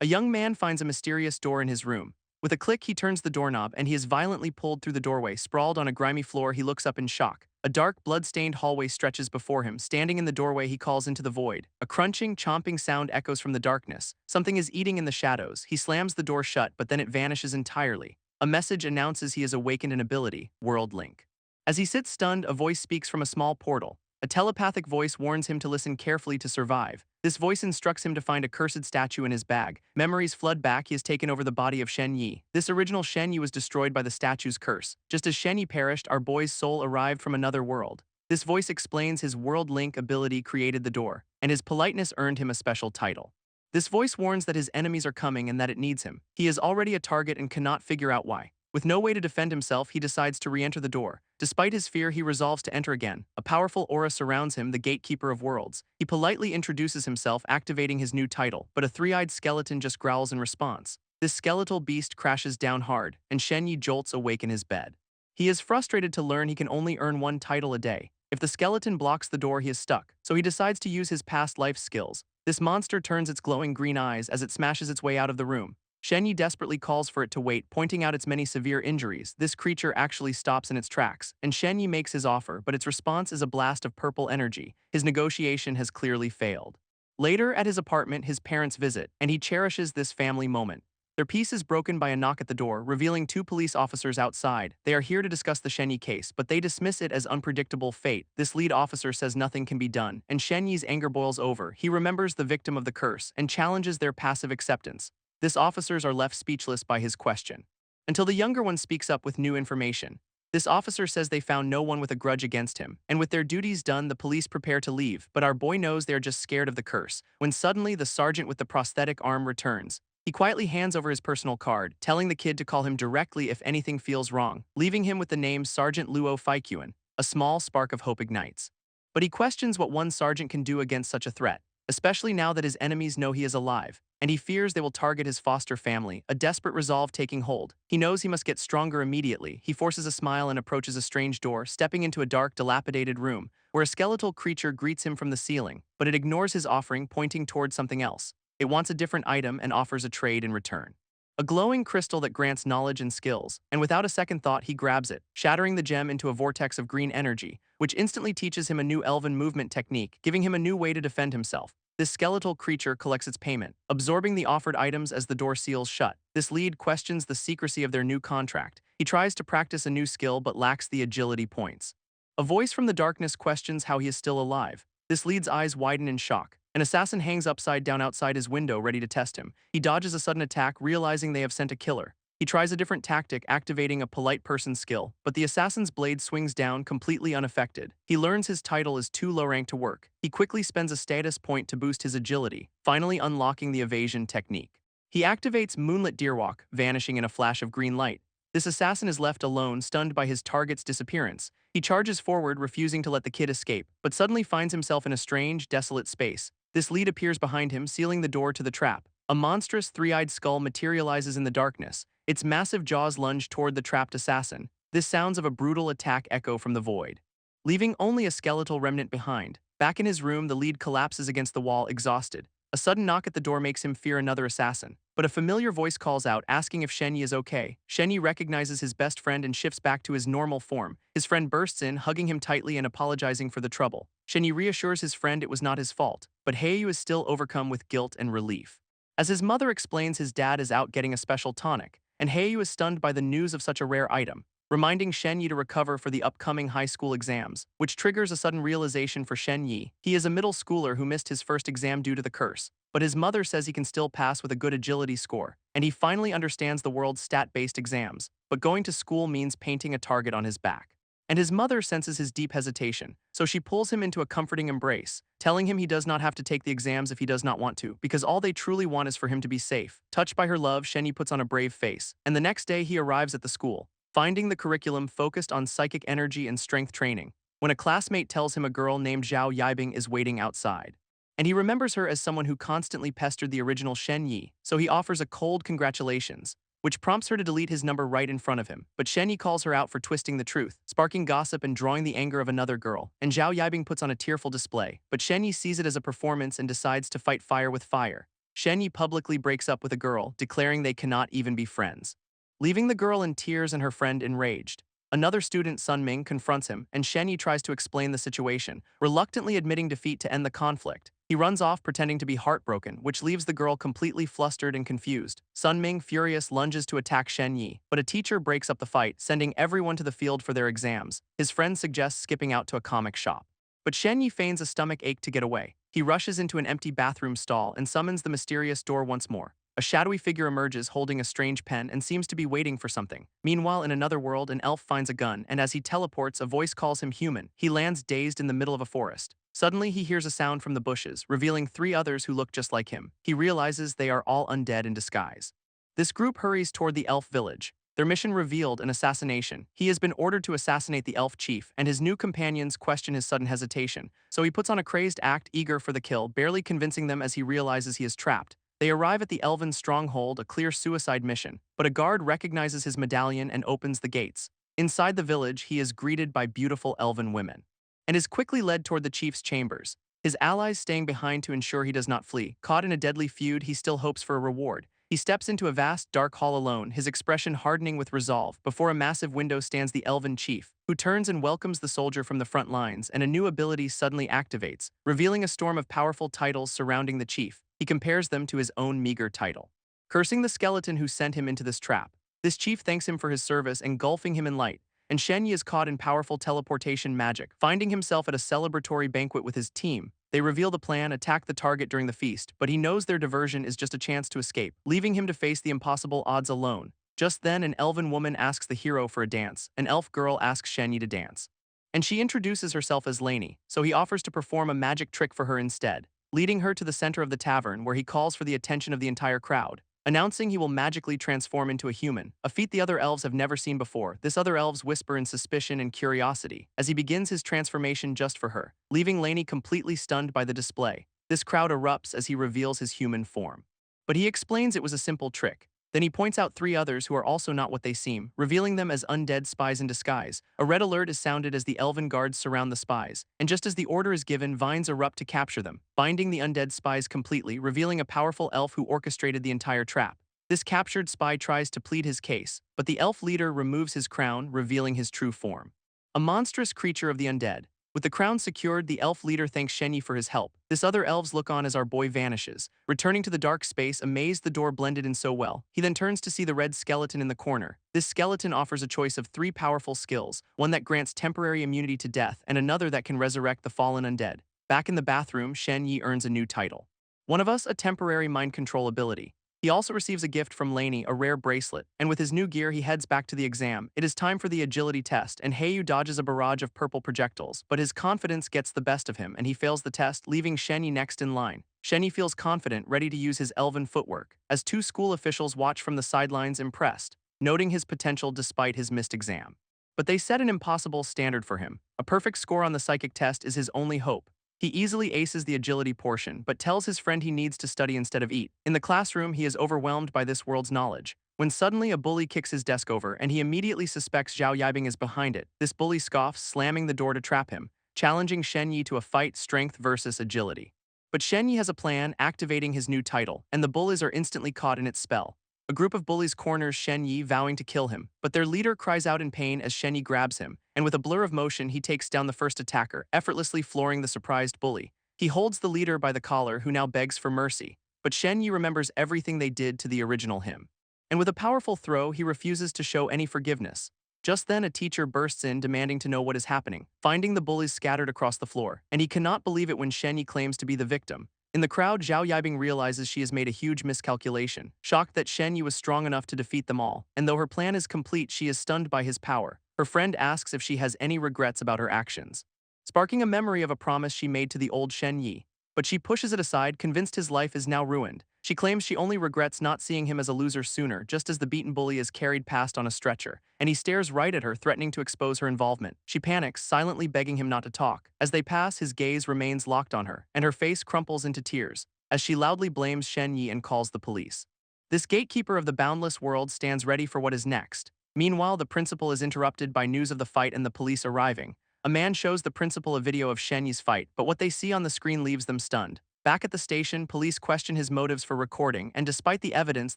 A young man finds a mysterious door in his room. With a click, he turns the doorknob and he is violently pulled through the doorway. Sprawled on a grimy floor, he looks up in shock. A dark, blood-stained hallway stretches before him. Standing in the doorway, he calls into the void. A crunching, chomping sound echoes from the darkness. Something is eating in the shadows. He slams the door shut, but then it vanishes entirely. A message announces he has awakened an ability, World Link. As he sits stunned, a voice speaks from a small portal. A telepathic voice warns him to listen carefully to survive. This voice instructs him to find a cursed statue in his bag. Memories flood back. He has taken over the body of Shen Yi. This original Shen Yi was destroyed by the statue's curse. Just as Shen Yi perished, our boy's soul arrived from another world. This voice explains his World Link ability created the door, and his politeness earned him a special title. This voice warns that his enemies are coming and that it needs him. He is already a target and cannot figure out why. With no way to defend himself, he decides to re-enter the door. Despite his fear, he resolves to enter again. A powerful aura surrounds him, the gatekeeper of worlds. He politely introduces himself, activating his new title, but a three-eyed skeleton just growls in response. This skeletal beast crashes down hard, and Shen Yi jolts awake in his bed. He is frustrated to learn he can only earn one title a day. If the skeleton blocks the door, he is stuck, so he decides to use his past life skills. This monster turns its glowing green eyes as it smashes its way out of the room. Shen Yi desperately calls for it to wait, pointing out its many severe injuries. This creature actually stops in its tracks, and Shen Yi makes his offer, but its response is a blast of purple energy. His negotiation has clearly failed. Later, at his apartment, his parents visit, and he cherishes this family moment. Their peace is broken by a knock at the door, revealing two police officers outside. They are here to discuss the Shen Yi case, but they dismiss it as unpredictable fate. This lead officer says nothing can be done, and Shen Yi's anger boils over. He remembers the victim of the curse and challenges their passive acceptance. These officers are left speechless by his question, until the younger one speaks up with new information. This officer says they found no one with a grudge against him, and with their duties done, the police prepare to leave, but our boy knows they are just scared of the curse, when suddenly the sergeant with the prosthetic arm returns. He quietly hands over his personal card, telling the kid to call him directly if anything feels wrong, leaving him with the name Sergeant Luo Feikyuan. A small spark of hope ignites. But he questions what one sergeant can do against such a threat, especially now that his enemies know he is alive, and he fears they will target his foster family, a desperate resolve taking hold. He knows he must get stronger immediately. He forces a smile and approaches a strange door, stepping into a dark, dilapidated room, where a skeletal creature greets him from the ceiling, but it ignores his offering, pointing towards something else. It wants a different item and offers a trade in return. A glowing crystal that grants knowledge and skills, and without a second thought he grabs it, shattering the gem into a vortex of green energy, which instantly teaches him a new elven movement technique, giving him a new way to defend himself. This skeletal creature collects its payment, absorbing the offered items as the door seals shut. This lead questions the secrecy of their new contract. He tries to practice a new skill but lacks the agility points. A voice from the darkness questions how he is still alive. This lead's eyes widen in shock. An assassin hangs upside down outside his window, ready to test him. He dodges a sudden attack, realizing they have sent a killer. He tries a different tactic, activating a polite person skill, but the assassin's blade swings down, completely unaffected. He learns his title is too low rank to work. He quickly spends a status point to boost his agility, finally unlocking the evasion technique. He activates Moonlit Deerwalk, vanishing in a flash of green light. This assassin is left alone, stunned by his target's disappearance. He charges forward, refusing to let the kid escape, but suddenly finds himself in a strange, desolate space. This lead appears behind him, sealing the door to the trap. A monstrous three-eyed skull materializes in the darkness. Its massive jaws lunge toward the trapped assassin. This sounds of a brutal attack echo from the void, leaving only a skeletal remnant behind. Back in his room, the lead collapses against the wall, exhausted. A sudden knock at the door makes him fear another assassin, but a familiar voice calls out, asking if Shen Yi is okay. Shen Yi recognizes his best friend and shifts back to his normal form. His friend bursts in, hugging him tightly and apologizing for the trouble. Shen Yi reassures his friend it was not his fault, but Heiyu is still overcome with guilt and relief. As his mother explains, his dad is out getting a special tonic, and Heiyu is stunned by the news of such a rare item, reminding Shen Yi to recover for the upcoming high school exams, which triggers a sudden realization for Shen Yi. He is a middle schooler who missed his first exam due to the curse, but his mother says he can still pass with a good agility score, and he finally understands the world's stat-based exams, but going to school means painting a target on his back. And his mother senses his deep hesitation, so she pulls him into a comforting embrace, telling him he does not have to take the exams if he does not want to, because all they truly want is for him to be safe. Touched by her love, Shen Yi puts on a brave face, and the next day he arrives at the school, finding the curriculum focused on psychic energy and strength training, when a classmate tells him a girl named Zhao Yibing is waiting outside. And he remembers her as someone who constantly pestered the original Shen Yi, so he offers a cold congratulations, which prompts her to delete his number right in front of him. But Shen Yi calls her out for twisting the truth, sparking gossip and drawing the anger of another girl, and Zhao Yibing puts on a tearful display, but Shen Yi sees it as a performance and decides to fight fire with fire. Shen Yi publicly breaks up with a girl, declaring they cannot even be friends. Leaving the girl in tears and her friend enraged. Another student, Sun Ming, confronts him, and Shen Yi tries to explain the situation, reluctantly admitting defeat to end the conflict. He runs off pretending to be heartbroken, which leaves the girl completely flustered and confused. Sun Ming, furious, lunges to attack Shen Yi, but a teacher breaks up the fight, sending everyone to the field for their exams. His friend suggests skipping out to a comic shop. But Shen Yi feigns a stomach ache to get away. He rushes into an empty bathroom stall and summons the mysterious door once more. A shadowy figure emerges holding a strange pen and seems to be waiting for something. Meanwhile, in another world, an elf finds a gun, and as he teleports, a voice calls him human. He lands dazed in the middle of a forest. Suddenly, he hears a sound from the bushes, revealing three others who look just like him. He realizes they are all undead in disguise. This group hurries toward the elf village. Their mission revealed an assassination. He has been ordered to assassinate the elf chief, and his new companions question his sudden hesitation. So he puts on a crazed act, eager for the kill, barely convincing them as he realizes he is trapped. They arrive at the elven stronghold, a clear suicide mission, but a guard recognizes his medallion and opens the gates. Inside the village, he is greeted by beautiful elven women, and is quickly led toward the chief's chambers. His allies staying behind to ensure he does not flee. Caught in a deadly feud, he still hopes for a reward. He steps into a vast, dark hall alone, his expression hardening with resolve. Before a massive window stands the elven chief, who turns and welcomes the soldier from the front lines, and a new ability suddenly activates, revealing a storm of powerful titles surrounding the chief. He compares them to his own meager title. Cursing the skeleton who sent him into this trap, this chief thanks him for his service, engulfing him in light, and Shen Yi is caught in powerful teleportation magic. Finding himself at a celebratory banquet with his team, they reveal the plan, attack the target during the feast, but he knows their diversion is just a chance to escape, leaving him to face the impossible odds alone. Just then, an elven woman asks the hero for a dance. An elf girl asks Shen Yi to dance, and she introduces herself as Lainey, so he offers to perform a magic trick for her instead, leading her to the center of the tavern where he calls for the attention of the entire crowd, announcing he will magically transform into a human, a feat the other elves have never seen before. This other elves whisper in suspicion and curiosity as he begins his transformation just for her, leaving Lainey completely stunned by the display. This crowd erupts as he reveals his human form, but he explains it was a simple trick. Then he points out three others who are also not what they seem, revealing them as undead spies in disguise. A red alert is sounded as the elven guards surround the spies, and just as the order is given, vines erupt to capture them, binding the undead spies completely, revealing a powerful elf who orchestrated the entire trap. This captured spy tries to plead his case, but the elf leader removes his crown, revealing his true form. A monstrous creature of the undead. With the crown secured, the elf leader thanks Shen Yi for his help. This other elves look on as our boy vanishes. Returning to the dark space, amazed the door blended in so well, he then turns to see the red skeleton in the corner. This skeleton offers a choice of three powerful skills, one that grants temporary immunity to death, and another that can resurrect the fallen undead. Back in the bathroom, Shen Yi earns a new title. One of us, a temporary mind control ability. He also receives a gift from Lainey, a rare bracelet, and with his new gear he heads back to the exam. It is time for the agility test, and Heiyu dodges a barrage of purple projectiles, but his confidence gets the best of him and he fails the test, leaving Shen Yi next in line. Shen Yi feels confident, ready to use his elven footwork, as two school officials watch from the sidelines impressed, noting his potential despite his missed exam. But they set an impossible standard for him. A perfect score on the psychic test is his only hope. He easily aces the agility portion, but tells his friend he needs to study instead of eat. In the classroom, he is overwhelmed by this world's knowledge, when suddenly a bully kicks his desk over and he immediately suspects Zhao Yibing is behind it. This bully scoffs, slamming the door to trap him, challenging Shen Yi to a fight, strength versus agility. But Shen Yi has a plan, activating his new title, and the bullies are instantly caught in its spell. A group of bullies corners Shen Yi, vowing to kill him, but their leader cries out in pain as Shen Yi grabs him, and with a blur of motion he takes down the first attacker, effortlessly flooring the surprised bully. He holds the leader by the collar, who now begs for mercy, but Shen Yi remembers everything they did to the original him, and with a powerful throw he refuses to show any forgiveness. Just then a teacher bursts in, demanding to know what is happening, finding the bullies scattered across the floor, and he cannot believe it when Shen Yi claims to be the victim. In the crowd, Zhao Yibing realizes she has made a huge miscalculation, shocked that Shen Yi was strong enough to defeat them all, and though her plan is complete, she is stunned by his power. Her friend asks if she has any regrets about her actions, sparking a memory of a promise she made to the old Shen Yi. But she pushes it aside, convinced his life is now ruined. She claims she only regrets not seeing him as a loser sooner, just as the beaten bully is carried past on a stretcher, and he stares right at her, threatening to expose her involvement. She panics, silently begging him not to talk. As they pass, his gaze remains locked on her, and her face crumples into tears, as she loudly blames Shen Yi and calls the police. This gatekeeper of the boundless world stands ready for what is next. Meanwhile, the principal is interrupted by news of the fight and the police arriving. A man shows the principal a video of Shen Yi's fight, but what they see on the screen leaves them stunned. Back at the station, police question his motives for recording, and despite the evidence,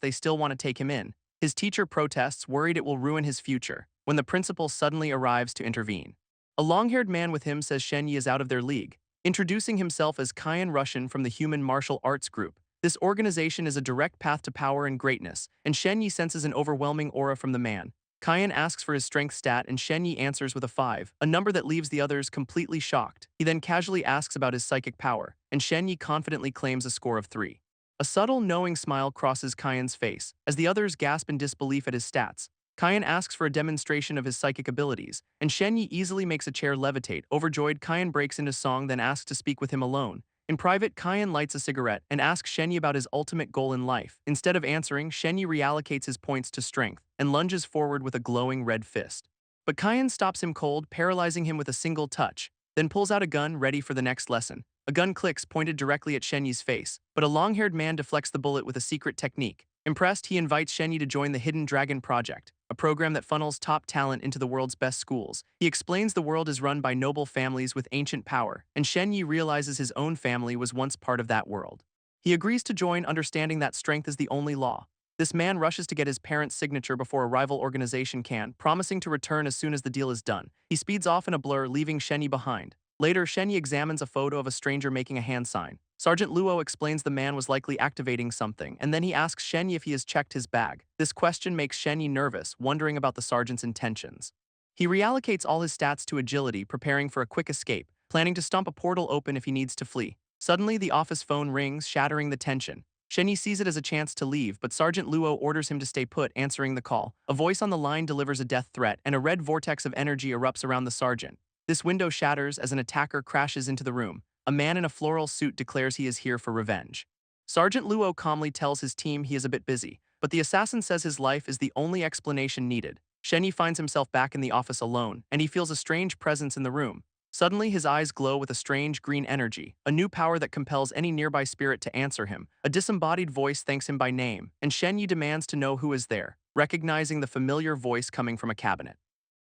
they still want to take him in. His teacher protests, worried it will ruin his future, when the principal suddenly arrives to intervene. A long-haired man with him says Shenyi is out of their league, introducing himself as Kyan Russian from the Human Martial Arts Group. This organization is a direct path to power and greatness, and Shenyi senses an overwhelming aura from the man. Kyan asks for his strength stat and Shenyi answers with a 5, a number that leaves the others completely shocked. He then casually asks about his psychic power, and Shenyi confidently claims a score of 3. A subtle, knowing smile crosses Kyan's face, as the others gasp in disbelief at his stats. Kyan asks for a demonstration of his psychic abilities, and Shenyi easily makes a chair levitate. Overjoyed, Kyan breaks into song then asks to speak with him alone. In private, Kyan lights a cigarette and asks Shenyi about his ultimate goal in life. Instead of answering, Shenyi reallocates his points to strength and lunges forward with a glowing red fist. But Kyan stops him cold, paralyzing him with a single touch, then pulls out a gun ready for the next lesson. A gun clicks pointed directly at Shenyi's face, but a long-haired man deflects the bullet with a secret technique. Impressed, he invites Shenyi to join the Hidden Dragon Project, a program that funnels top talent into the world's best schools. He explains the world is run by noble families with ancient power, and Shenyi realizes his own family was once part of that world. He agrees to join, understanding that strength is the only law. This man rushes to get his parents' signature before a rival organization can, promising to return as soon as the deal is done. He speeds off in a blur, leaving Shenyi behind. Later, Shenyi examines a photo of a stranger making a hand sign. Sergeant Luo explains the man was likely activating something, and then he asks Shenyi if he has checked his bag. This question makes Shenyi nervous, wondering about the sergeant's intentions. He reallocates all his stats to agility, preparing for a quick escape, planning to stomp a portal open if he needs to flee. Suddenly, the office phone rings, shattering the tension. Shenyi sees it as a chance to leave, but Sergeant Luo orders him to stay put, answering the call. A voice on the line delivers a death threat, and a red vortex of energy erupts around the sergeant. This window shatters as an attacker crashes into the room. A man in a floral suit declares he is here for revenge. Sergeant Luo calmly tells his team he is a bit busy, but the assassin says his life is the only explanation needed. Shenyi finds himself back in the office alone, and he feels a strange presence in the room. Suddenly, his eyes glow with a strange green energy, a new power that compels any nearby spirit to answer him. A disembodied voice thanks him by name, and Shenyi demands to know who is there, recognizing the familiar voice coming from a cabinet.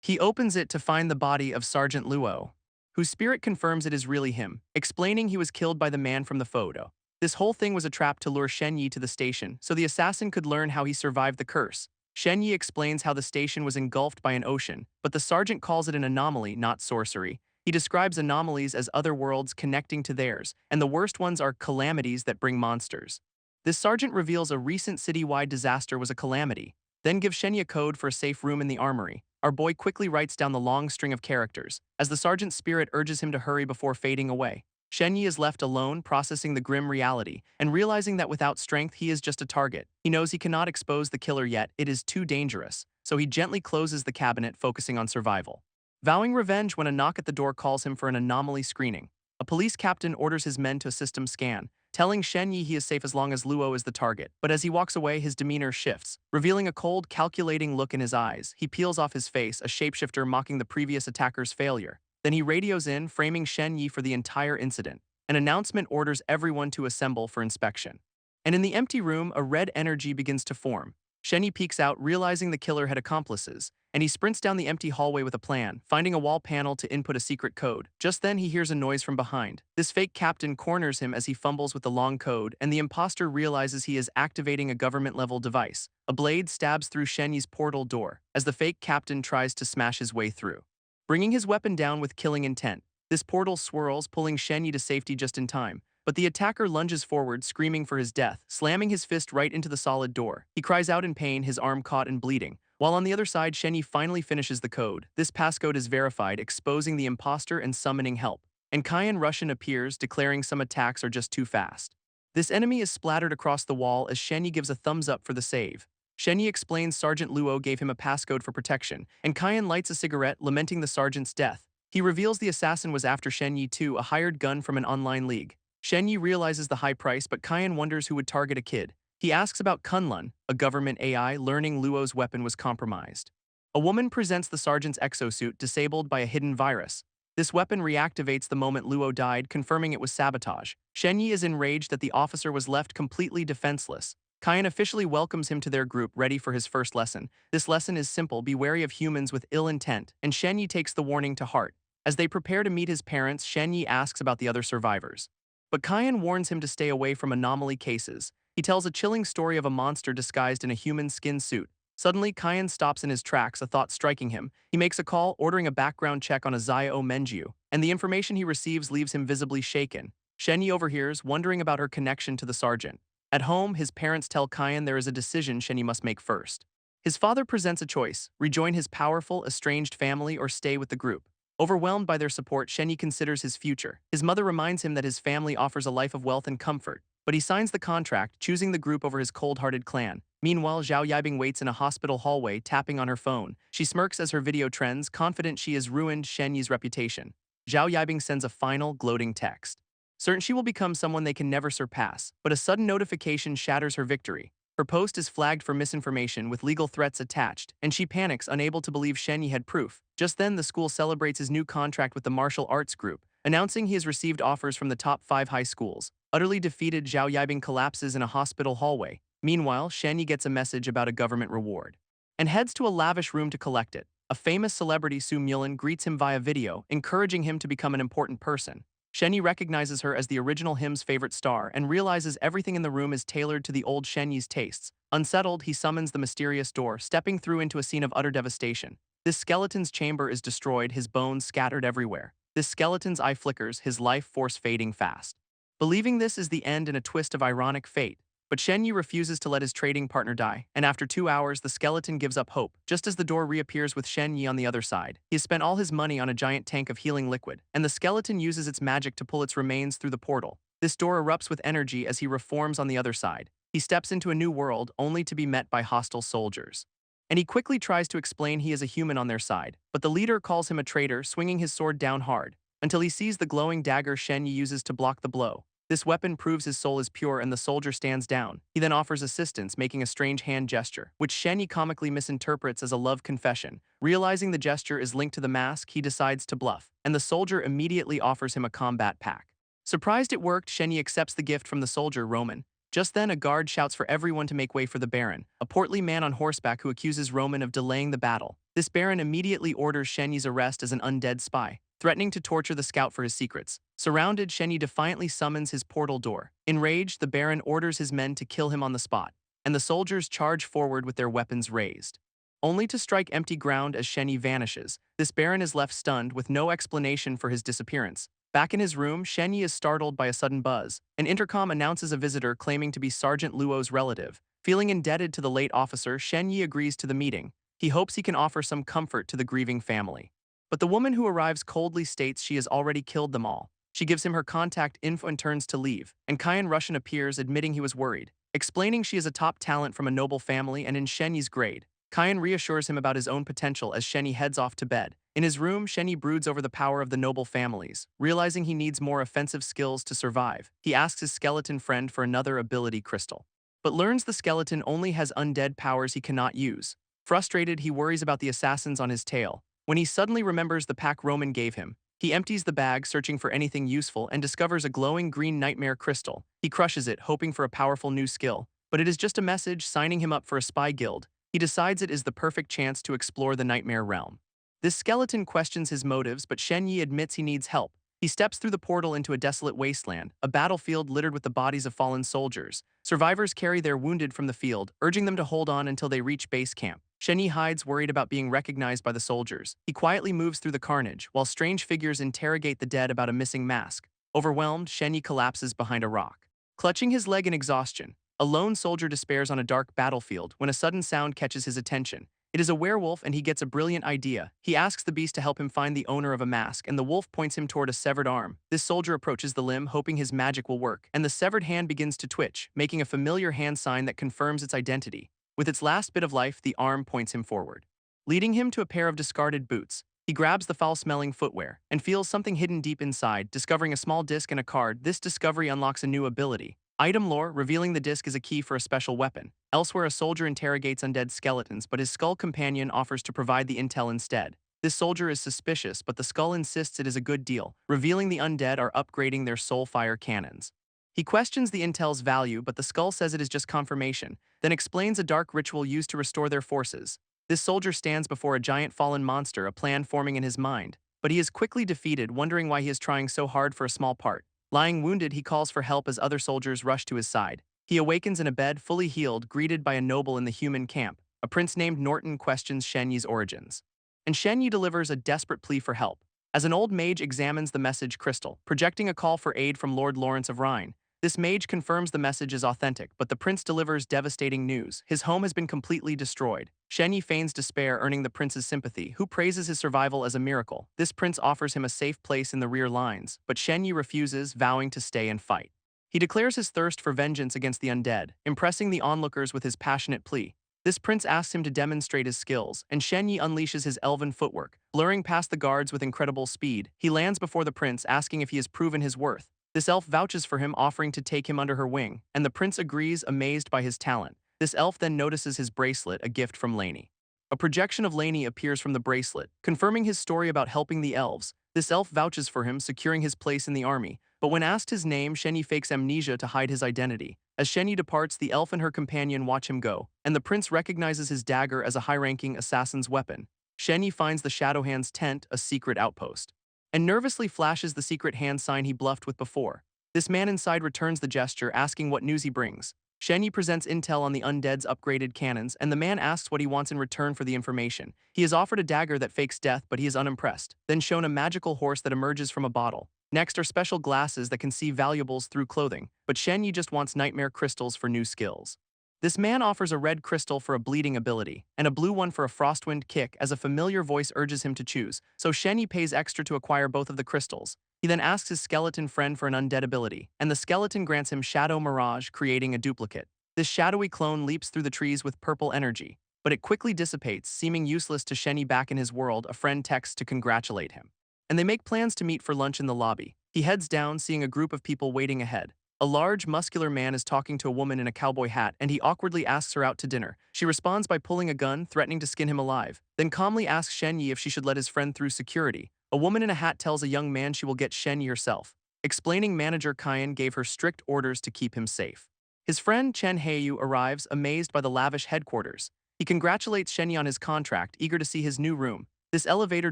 He opens it to find the body of Sergeant Luo, whose spirit confirms it is really him, explaining he was killed by the man from the photo. This whole thing was a trap to lure Shenyi to the station, so the assassin could learn how he survived the curse. Shenyi explains how the station was engulfed by an ocean, but the sergeant calls it an anomaly, not sorcery. He describes anomalies as other worlds connecting to theirs, and the worst ones are calamities that bring monsters. This sergeant reveals a recent citywide disaster was a calamity, then gives Shenyi a code for a safe room in the armory. Our boy quickly writes down the long string of characters, as the sergeant's spirit urges him to hurry before fading away. Shenyi is left alone, processing the grim reality, and realizing that without strength he is just a target. He knows he cannot expose the killer yet, it is too dangerous, so he gently closes the cabinet, focusing on survival. Vowing revenge when a knock at the door calls him for an anomaly screening. A police captain orders his men to assist him scan, telling Shenyi he is safe as long as Luo is the target. But as he walks away, his demeanor shifts, revealing a cold, calculating look in his eyes. He peels off his face, a shapeshifter mocking the previous attacker's failure. Then he radios in, framing Shenyi for the entire incident. An announcement orders everyone to assemble for inspection. And in the empty room, a red energy begins to form. Shenyi peeks out, realizing the killer had accomplices, and he sprints down the empty hallway with a plan, finding a wall panel to input a secret code. Just then, he hears a noise from behind. This fake captain corners him as he fumbles with the long code, and the impostor realizes he is activating a government-level device. A blade stabs through Shenyi's portal door, as the fake captain tries to smash his way through. Bringing his weapon down with killing intent, this portal swirls, pulling Shenyi to safety just in time. But the attacker lunges forward, screaming for his death, slamming his fist right into the solid door. He cries out in pain, his arm caught and bleeding. While on the other side, Shenyi finally finishes the code. This passcode is verified, exposing the impostor and summoning help. And Kyan Russian appears, declaring some attacks are just too fast. This enemy is splattered across the wall as Shenyi gives a thumbs up for the save. Shenyi explains Sergeant Luo gave him a passcode for protection, and Kyan lights a cigarette, lamenting the sergeant's death. He reveals the assassin was after Shenyi too, a hired gun from an online league. Shenyi realizes the high price, but Kyan wonders who would target a kid. He asks about Kunlun, a government AI, learning Luo's weapon was compromised. A woman presents the sergeant's exosuit, disabled by a hidden virus. This weapon reactivates the moment Luo died, confirming it was sabotage. Shenyi is enraged that the officer was left completely defenseless. Kyan officially welcomes him to their group, ready for his first lesson. This lesson is simple: be wary of humans with ill intent, and Shenyi takes the warning to heart. As they prepare to meet his parents, Shenyi asks about the other survivors. But Kyan warns him to stay away from anomaly cases. He tells a chilling story of a monster disguised in a human skin suit. Suddenly, Kyan stops in his tracks, a thought striking him. He makes a call, ordering a background check on a Zio Menju, and the information he receives leaves him visibly shaken. Shenyi overhears, wondering about her connection to the sergeant. At home, his parents tell Kyan there is a decision Shenyi must make first. His father presents a choice: rejoin his powerful, estranged family or stay with the group. Overwhelmed by their support, Shenyi considers his future. His mother reminds him that his family offers a life of wealth and comfort, but he signs the contract, choosing the group over his cold-hearted clan. Meanwhile, Zhao Yibing waits in a hospital hallway, tapping on her phone. She smirks as her video trends, confident she has ruined Shenyi's reputation. Zhao Yibing sends a final, gloating text, certain she will become someone they can never surpass, but a sudden notification shatters her victory. Her post is flagged for misinformation with legal threats attached, and she panics, unable to believe Shenyi had proof. Just then, the school celebrates his new contract with the martial arts group, announcing he has received offers from the top 5 high schools. Utterly defeated, Zhao Yibing collapses in a hospital hallway. Meanwhile, Shenyi gets a message about a government reward and heads to a lavish room to collect it. A famous celebrity, Su Mulin, greets him via video, encouraging him to become an important person. Shenyi recognizes her as the original him's favorite star and realizes everything in the room is tailored to the old Shenyi's tastes. Unsettled, he summons the mysterious door, stepping through into a scene of utter devastation. This skeleton's chamber is destroyed, his bones scattered everywhere. This skeleton's eye flickers, his life force fading fast. Believing this is the end in a twist of ironic fate, but Shenyi refuses to let his trading partner die, and after 2 hours, the skeleton gives up hope, just as the door reappears with Shenyi on the other side. He has spent all his money on a giant tank of healing liquid, and the skeleton uses its magic to pull its remains through the portal. This door erupts with energy as he reforms on the other side. He steps into a new world, only to be met by hostile soldiers. And he quickly tries to explain he is a human on their side, but the leader calls him a traitor, swinging his sword down hard, until he sees the glowing dagger Shenyi uses to block the blow. This weapon proves his soul is pure and the soldier stands down. He then offers assistance, making a strange hand gesture, which Shenyi comically misinterprets as a love confession. Realizing the gesture is linked to the mask, he decides to bluff, and the soldier immediately offers him a combat pack. Surprised it worked, Shenyi accepts the gift from the soldier, Roman. Just then, a guard shouts for everyone to make way for the Baron, a portly man on horseback who accuses Roman of delaying the battle. This Baron immediately orders Shenyi's arrest as an undead spy, threatening to torture the scout for his secrets. Surrounded, Shenyi defiantly summons his portal door. Enraged, the Baron orders his men to kill him on the spot, and the soldiers charge forward with their weapons raised, only to strike empty ground as Shenyi vanishes. This Baron is left stunned with no explanation for his disappearance. Back in his room, Shenyi is startled by a sudden buzz. An intercom announces a visitor claiming to be Sergeant Luo's relative. Feeling indebted to the late officer, Shenyi agrees to the meeting. He hopes he can offer some comfort to the grieving family. But the woman who arrives coldly states she has already killed them all. She gives him her contact info and turns to leave, and Kyan Russian appears, admitting he was worried. Explaining she is a top talent from a noble family and in Shenyi's grade, Kyan reassures him about his own potential as Shenyi heads off to bed. In his room, Shenyi broods over the power of the noble families. Realizing he needs more offensive skills to survive, he asks his skeleton friend for another ability crystal, but learns the skeleton only has undead powers he cannot use. Frustrated, he worries about the assassins on his tail. When he suddenly remembers the pack Roman gave him, he empties the bag, searching for anything useful, and discovers a glowing green nightmare crystal. He crushes it, hoping for a powerful new skill, but it is just a message signing him up for a spy guild. He decides it is the perfect chance to explore the nightmare realm. This skeleton questions his motives, but Shenyi admits he needs help. He steps through the portal into a desolate wasteland, a battlefield littered with the bodies of fallen soldiers. Survivors carry their wounded from the field, urging them to hold on until they reach base camp. Shenyi hides, worried about being recognized by the soldiers. He quietly moves through the carnage, while strange figures interrogate the dead about a missing mask. Overwhelmed, Shenyi collapses behind a rock, clutching his leg in exhaustion. A lone soldier despairs on a dark battlefield when a sudden sound catches his attention. It is a werewolf, and he gets a brilliant idea. He asks the beast to help him find the owner of a mask, and the wolf points him toward a severed arm. This soldier approaches the limb, hoping his magic will work, and the severed hand begins to twitch, making a familiar hand sign that confirms its identity. With its last bit of life, the arm points him forward, leading him to a pair of discarded boots. He grabs the foul-smelling footwear and feels something hidden deep inside, discovering a small disc and a card. This discovery unlocks a new ability. Item lore, revealing the disc is a key for a special weapon. Elsewhere, a soldier interrogates undead skeletons, but his skull companion offers to provide the intel instead. This soldier is suspicious, but the skull insists it is a good deal, revealing the undead are upgrading their soulfire cannons. He questions the intel's value, but the skull says it is just confirmation, then explains a dark ritual used to restore their forces. This soldier stands before a giant fallen monster, a plan forming in his mind, but he is quickly defeated, wondering why he is trying so hard for a small part. Lying wounded, he calls for help as other soldiers rush to his side. He awakens in a bed fully healed, greeted by a noble in the human camp. A prince named Norton questions Shen Yi's origins, and Shen Yi delivers a desperate plea for help. As an old mage examines the message crystal, projecting a call for aid from Lord Lawrence of Rhine, this mage confirms the message is authentic, but the prince delivers devastating news. His home has been completely destroyed. Shen Yi feigns despair, earning the prince's sympathy, who praises his survival as a miracle. This prince offers him a safe place in the rear lines, but Shen Yi refuses, vowing to stay and fight. He declares his thirst for vengeance against the undead, impressing the onlookers with his passionate plea. This prince asks him to demonstrate his skills, and Shen Yi unleashes his elven footwork. Blurring past the guards with incredible speed, he lands before the prince, asking if he has proven his worth. This elf vouches for him, offering to take him under her wing, and the prince agrees, amazed by his talent. This elf then notices his bracelet, a gift from Lainey. A projection of Lainey appears from the bracelet, confirming his story about helping the elves. This elf vouches for him, securing his place in the army, but when asked his name, Shen Yi fakes amnesia to hide his identity. As Shen Yi departs, the elf and her companion watch him go, and the prince recognizes his dagger as a high-ranking assassin's weapon. Shen Yi finds the Shadowhand's tent, a secret outpost, and nervously flashes the secret hand sign he bluffed with before. This man inside returns the gesture, asking what news he brings. Shen Yi presents intel on the undead's upgraded cannons, and the man asks what he wants in return for the information. He is offered a dagger that fakes death, but he is unimpressed, then shown a magical horse that emerges from a bottle. Next are special glasses that can see valuables through clothing, but Shen Yi just wants nightmare crystals for new skills. This man offers a red crystal for a bleeding ability, and a blue one for a frostwind kick, as a familiar voice urges him to choose, so Shen Yi pays extra to acquire both of the crystals. He then asks his skeleton friend for an undead ability, and the skeleton grants him Shadow Mirage, creating a duplicate. This shadowy clone leaps through the trees with purple energy, but it quickly dissipates, seeming useless to Shen Yi. Back in his world, a friend texts to congratulate him, and they make plans to meet for lunch in the lobby. He heads down, seeing a group of people waiting ahead. A large, muscular man is talking to a woman in a cowboy hat, and he awkwardly asks her out to dinner. She responds by pulling a gun, threatening to skin him alive, then calmly asks Shen Yi if she should let his friend through security. A woman in a hat tells a young man she will get Shen Yi herself, explaining manager Kyan gave her strict orders to keep him safe. His friend Chen Heiyu arrives, amazed by the lavish headquarters. He congratulates Shen Yi on his contract, eager to see his new room. This elevator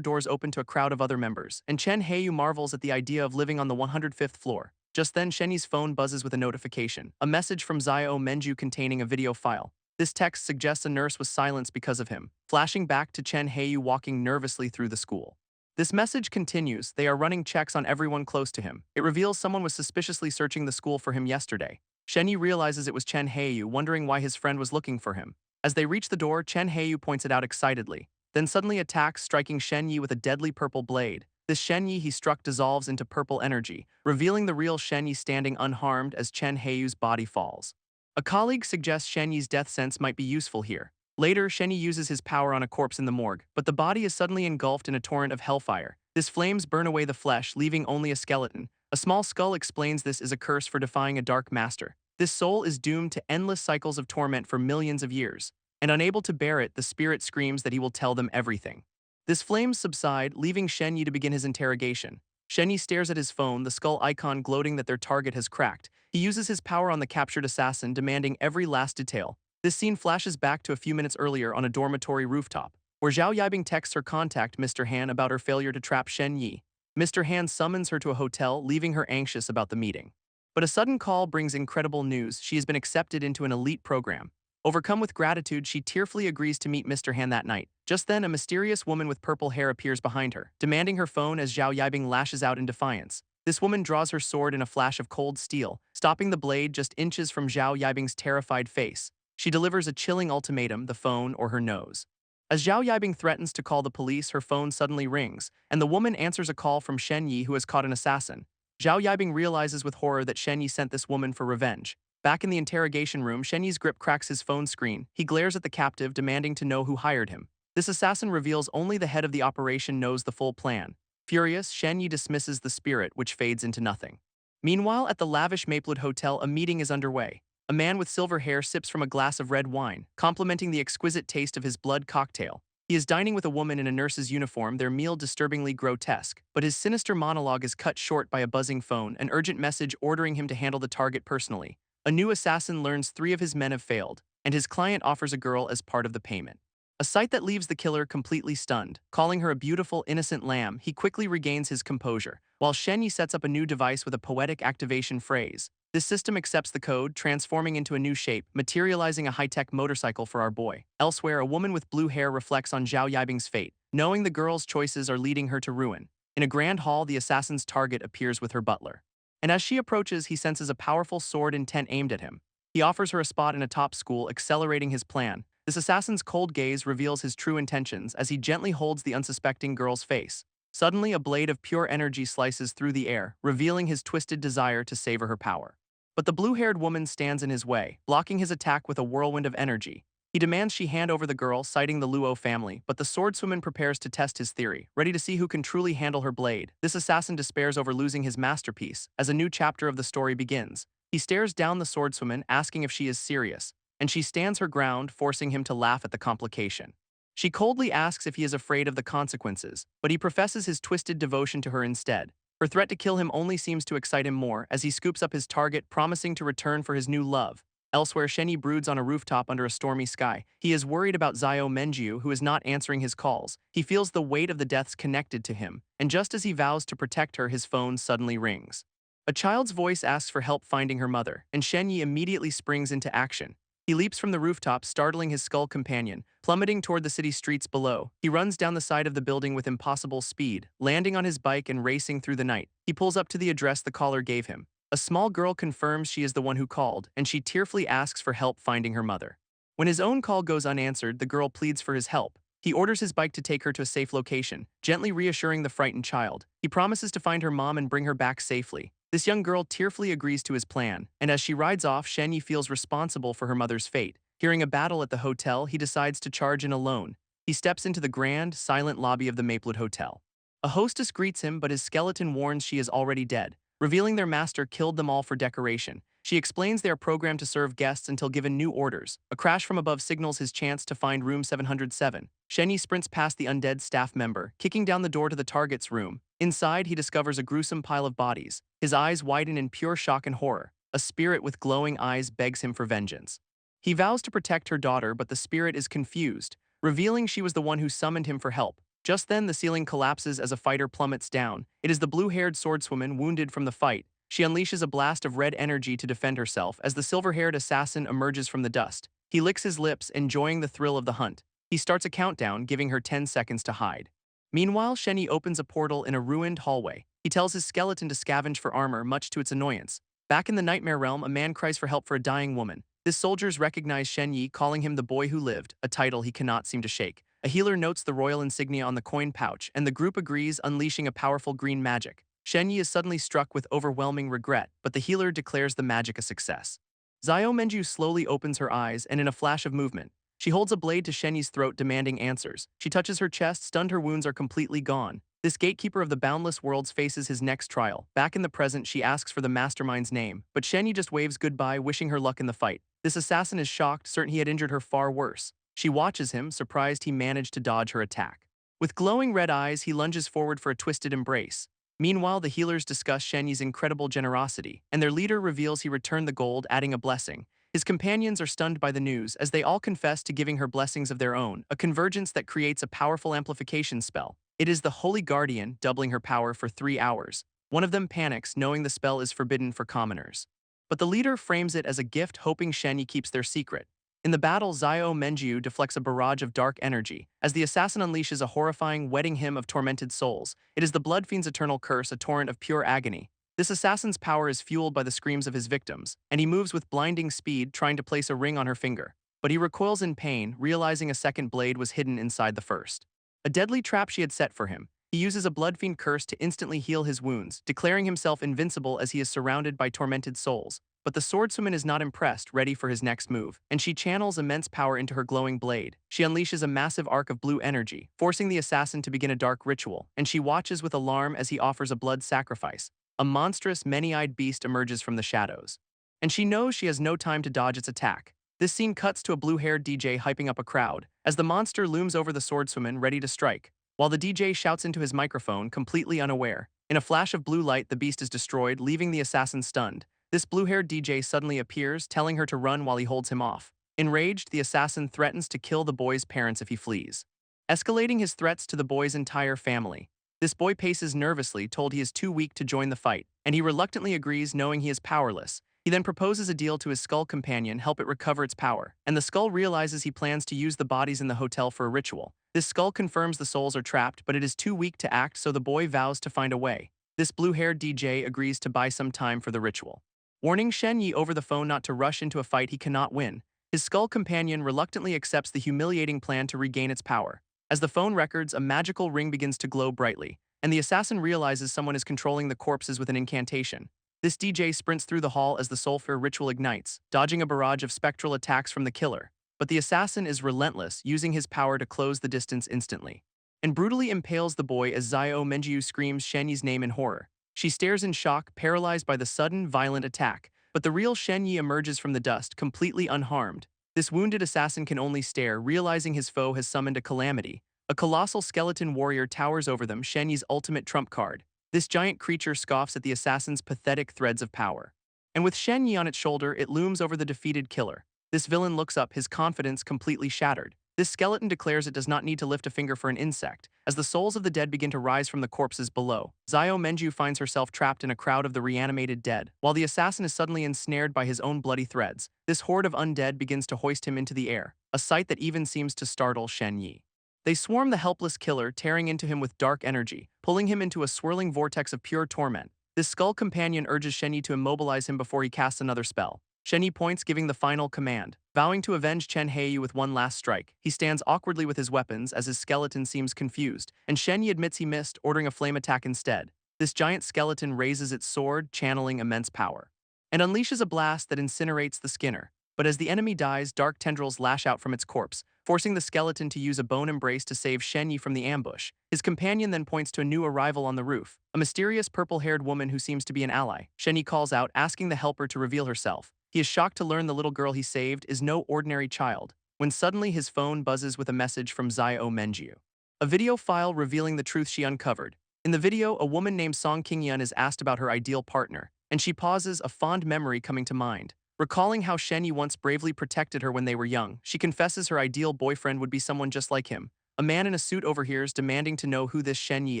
doors open to a crowd of other members, and Chen Heiyu marvels at the idea of living on the 105th floor. Just then, Shen Yi's phone buzzes with a notification, a message from Zio Menju containing a video file. This text suggests a nurse was silenced because of him, flashing back to Chen Heiyu walking nervously through the school. This message continues, they are running checks on everyone close to him. It reveals someone was suspiciously searching the school for him yesterday. Shen Yi realizes it was Chen Heiyu, wondering why his friend was looking for him. As they reach the door, Chen Heiyu points it out excitedly, then suddenly attacks, striking Shen Yi with a deadly purple blade. This Shen Yi he struck dissolves into purple energy, revealing the real Shen Yi standing unharmed as Chen Heiyu's body falls. A colleague suggests Shen Yi's death sense might be useful here. Later, Shen Yi uses his power on a corpse in the morgue, but the body is suddenly engulfed in a torrent of hellfire. This flames burn away the flesh, leaving only a skeleton. A small skull explains this is a curse for defying a dark master. This soul is doomed to endless cycles of torment for millions of years, and unable to bear it, the spirit screams that he will tell them everything. This flames subside, leaving Shen Yi to begin his interrogation. Shen Yi stares at his phone, the skull icon gloating that their target has cracked. He uses his power on the captured assassin, demanding every last detail. This scene flashes back to a few minutes earlier on a dormitory rooftop, where Zhao Yibing texts her contact, Mr. Han, about her failure to trap Shen Yi. Mr. Han summons her to a hotel, leaving her anxious about the meeting. But a sudden call brings incredible news. She has been accepted into an elite program. Overcome with gratitude, she tearfully agrees to meet Mr. Han that night. Just then, a mysterious woman with purple hair appears behind her, demanding her phone as Zhao Yibing lashes out in defiance. This woman draws her sword in a flash of cold steel, stopping the blade just inches from Zhao Yibing's terrified face. She delivers a chilling ultimatum, the phone or her nose. As Zhao Yibing threatens to call the police, her phone suddenly rings, and the woman answers a call from Shen Yi, who has caught an assassin. Zhao Yibing realizes with horror that Shen Yi sent this woman for revenge. Back in the interrogation room, Shen Yi's grip cracks his phone screen. He glares at the captive, demanding to know who hired him. This assassin reveals only the head of the operation knows the full plan. Furious, Shen Yi dismisses the spirit, which fades into nothing. Meanwhile, at the lavish Maplewood Hotel, a meeting is underway. A man with silver hair sips from a glass of red wine, complimenting the exquisite taste of his blood cocktail. He is dining with a woman in a nurse's uniform, their meal disturbingly grotesque, but his sinister monologue is cut short by a buzzing phone, an urgent message ordering him to handle the target personally. A new assassin learns 3 of his men have failed, and his client offers a girl as part of the payment. a sight that leaves the killer completely stunned. Calling her a beautiful, innocent lamb, he quickly regains his composure, while Shenyi sets up a new device with a poetic activation phrase. This system accepts the code, transforming into a new shape, materializing a high-tech motorcycle for our boy. Elsewhere, a woman with blue hair reflects on Zhao Yibing's fate, knowing the girl's choices are leading her to ruin. In a grand hall, the assassin's target appears with her butler. And as she approaches, he senses a powerful sword intent aimed at him. He offers her a spot in a top school, accelerating his plan. This assassin's cold gaze reveals his true intentions as he gently holds the unsuspecting girl's face. Suddenly, a blade of pure energy slices through the air, revealing his twisted desire to savor her power. But the blue-haired woman stands in his way, blocking his attack with a whirlwind of energy. He demands she hand over the girl, citing the Luo family, but the swordswoman prepares to test his theory, ready to see who can truly handle her blade. This assassin despairs over losing his masterpiece as a new chapter of the story begins. He stares down the swordswoman, asking if she is serious, and she stands her ground, forcing him to laugh at the complication. She coldly asks if he is afraid of the consequences, but he professes his twisted devotion to her instead. Her threat to kill him only seems to excite him more as he scoops up his target, promising to return for his new love. Elsewhere, Shenyi broods on a rooftop under a stormy sky. He is worried about Zio Menjiu, who is not answering his calls. He feels the weight of the deaths connected to him, and just as he vows to protect her, his phone suddenly rings. A child's voice asks for help finding her mother, and Shenyi immediately springs into action. He leaps from the rooftop, startling his skull companion, plummeting toward the city streets below. He runs down the side of the building with impossible speed, landing on his bike and racing through the night. He pulls up to the address the caller gave him. A small girl confirms she is the one who called, and she tearfully asks for help finding her mother. When his own call goes unanswered, the girl pleads for his help. He orders his bike to take her to a safe location, gently reassuring the frightened child. He promises to find her mom and bring her back safely. This young girl tearfully agrees to his plan, and as she rides off, Shenyi feels responsible for her mother's fate. Hearing a battle at the hotel, he decides to charge in alone. He steps into the grand, silent lobby of the Maplewood Hotel. A hostess greets him, but his skeleton warns she is already dead, revealing their master killed them all for decoration. She explains they are programmed to serve guests until given new orders. A crash from above signals his chance to find room 707. Shenyi sprints past the undead staff member, kicking down the door to the target's room. Inside, he discovers a gruesome pile of bodies. His eyes widen in pure shock and horror. A spirit with glowing eyes begs him for vengeance. He vows to protect her daughter, but the spirit is confused, revealing she was the one who summoned him for help. Just then, the ceiling collapses as a fighter plummets down. It is the blue-haired swordswoman wounded from the fight. She unleashes a blast of red energy to defend herself as the silver-haired assassin emerges from the dust. He licks his lips, enjoying the thrill of the hunt. He starts a countdown, giving her 10 seconds to hide. Meanwhile, Shenyi opens a portal in a ruined hallway. He tells his skeleton to scavenge for armor, much to its annoyance. Back in the nightmare realm, a man cries for help for a dying woman. His soldiers recognize Shenyi, calling him the boy who lived, a title he cannot seem to shake. A healer notes the royal insignia on the coin pouch, and the group agrees, unleashing a powerful green magic. Shenyi is suddenly struck with overwhelming regret, but the healer declares the magic a success. Zio Menju slowly opens her eyes, and in a flash of movement, she holds a blade to Shenyi's throat, demanding answers. She touches her chest, stunned, her wounds are completely gone. This gatekeeper of the boundless worlds faces his next trial. Back in the present, she asks for the mastermind's name, but Shenyi just waves goodbye, wishing her luck in the fight. This assassin is shocked, certain he had injured her far worse. She watches him, surprised he managed to dodge her attack. With glowing red eyes, he lunges forward for a twisted embrace. Meanwhile, the healers discuss Shenyi's incredible generosity, and their leader reveals he returned the gold, adding a blessing. His companions are stunned by the news, as they all confess to giving her blessings of their own, a convergence that creates a powerful amplification spell. It is the Holy Guardian, doubling her power for 3 hours. One of them panics, knowing the spell is forbidden for commoners. But the leader frames it as a gift, hoping Shenyi keeps their secret. In the battle, Zio Menjiu deflects a barrage of dark energy, as the assassin unleashes a horrifying wedding hymn of tormented souls. It is the Blood Fiend's eternal curse, a torrent of pure agony. This assassin's power is fueled by the screams of his victims, and he moves with blinding speed, trying to place a ring on her finger. But he recoils in pain, realizing a second blade was hidden inside the first. A deadly trap she had set for him. He uses a Blood Fiend curse to instantly heal his wounds, declaring himself invincible as he is surrounded by tormented souls. But the swordswoman is not impressed, ready for his next move, and she channels immense power into her glowing blade. She unleashes a massive arc of blue energy, forcing the assassin to begin a dark ritual, and she watches with alarm as he offers a blood sacrifice. A monstrous, many-eyed beast emerges from the shadows, and she knows she has no time to dodge its attack. This scene cuts to a blue-haired DJ hyping up a crowd, as the monster looms over the swordswoman, ready to strike, while the DJ shouts into his microphone, completely unaware. In a flash of blue light, the beast is destroyed, leaving the assassin stunned. This blue-haired DJ suddenly appears, telling her to run while he holds him off. Enraged, the assassin threatens to kill the boy's parents if he flees, escalating his threats to the boy's entire family. This boy paces nervously, told he is too weak to join the fight, and he reluctantly agrees knowing he is powerless. He then proposes a deal to his skull companion, help it recover its power, and the skull realizes he plans to use the bodies in the hotel for a ritual. This skull confirms the souls are trapped, but it is too weak to act, so the boy vows to find a way. This blue-haired DJ agrees to buy some time for the ritual, warning Shen Yi over the phone not to rush into a fight he cannot win. His skull companion reluctantly accepts the humiliating plan to regain its power. As the phone records, a magical ring begins to glow brightly, and the assassin realizes someone is controlling the corpses with an incantation. This DJ sprints through the hall as the Soulfare ritual ignites, dodging a barrage of spectral attacks from the killer. But the assassin is relentless, using his power to close the distance instantly, and brutally impales the boy as Xiao Menjiu screams Shen Yi's name in horror. She stares in shock, paralyzed by the sudden, violent attack, but the real Shen Yi emerges from the dust, completely unharmed. This wounded assassin can only stare, realizing his foe has summoned a calamity. A colossal skeleton warrior towers over them, Shen Yi's ultimate trump card. This giant creature scoffs at the assassin's pathetic threads of power, and with Shen Yi on its shoulder, it looms over the defeated killer. This villain looks up, his confidence completely shattered. This skeleton declares it does not need to lift a finger for an insect. As the souls of the dead begin to rise from the corpses below, Xiao Menju finds herself trapped in a crowd of the reanimated dead, while the assassin is suddenly ensnared by his own bloody threads. This horde of undead begins to hoist him into the air, a sight that even seems to startle Shen Yi. They swarm the helpless killer, tearing into him with dark energy, pulling him into a swirling vortex of pure torment. This skull companion urges Shen Yi to immobilize him before he casts another spell. Shen Yi points, giving the final command, vowing to avenge Chen Heiyu with one last strike. He stands awkwardly with his weapons as his skeleton seems confused, and Shen Yi admits he missed, ordering a flame attack instead. This giant skeleton raises its sword, channeling immense power, and unleashes a blast that incinerates the Skinner. But as the enemy dies, dark tendrils lash out from its corpse, forcing the skeleton to use a bone embrace to save Shen Yi from the ambush. His companion then points to a new arrival on the roof, a mysterious purple-haired woman who seems to be an ally. Shen Yi calls out, asking the helper to reveal herself. He is shocked to learn the little girl he saved is no ordinary child, when suddenly his phone buzzes with a message from Xiao Menjiu, a video file revealing the truth she uncovered. In the video, a woman named Song Qingyun is asked about her ideal partner, and she pauses, a fond memory coming to mind. Recalling how Shen Yi once bravely protected her when they were young, she confesses her ideal boyfriend would be someone just like him. A man in a suit overhears, demanding to know who this Shen Yi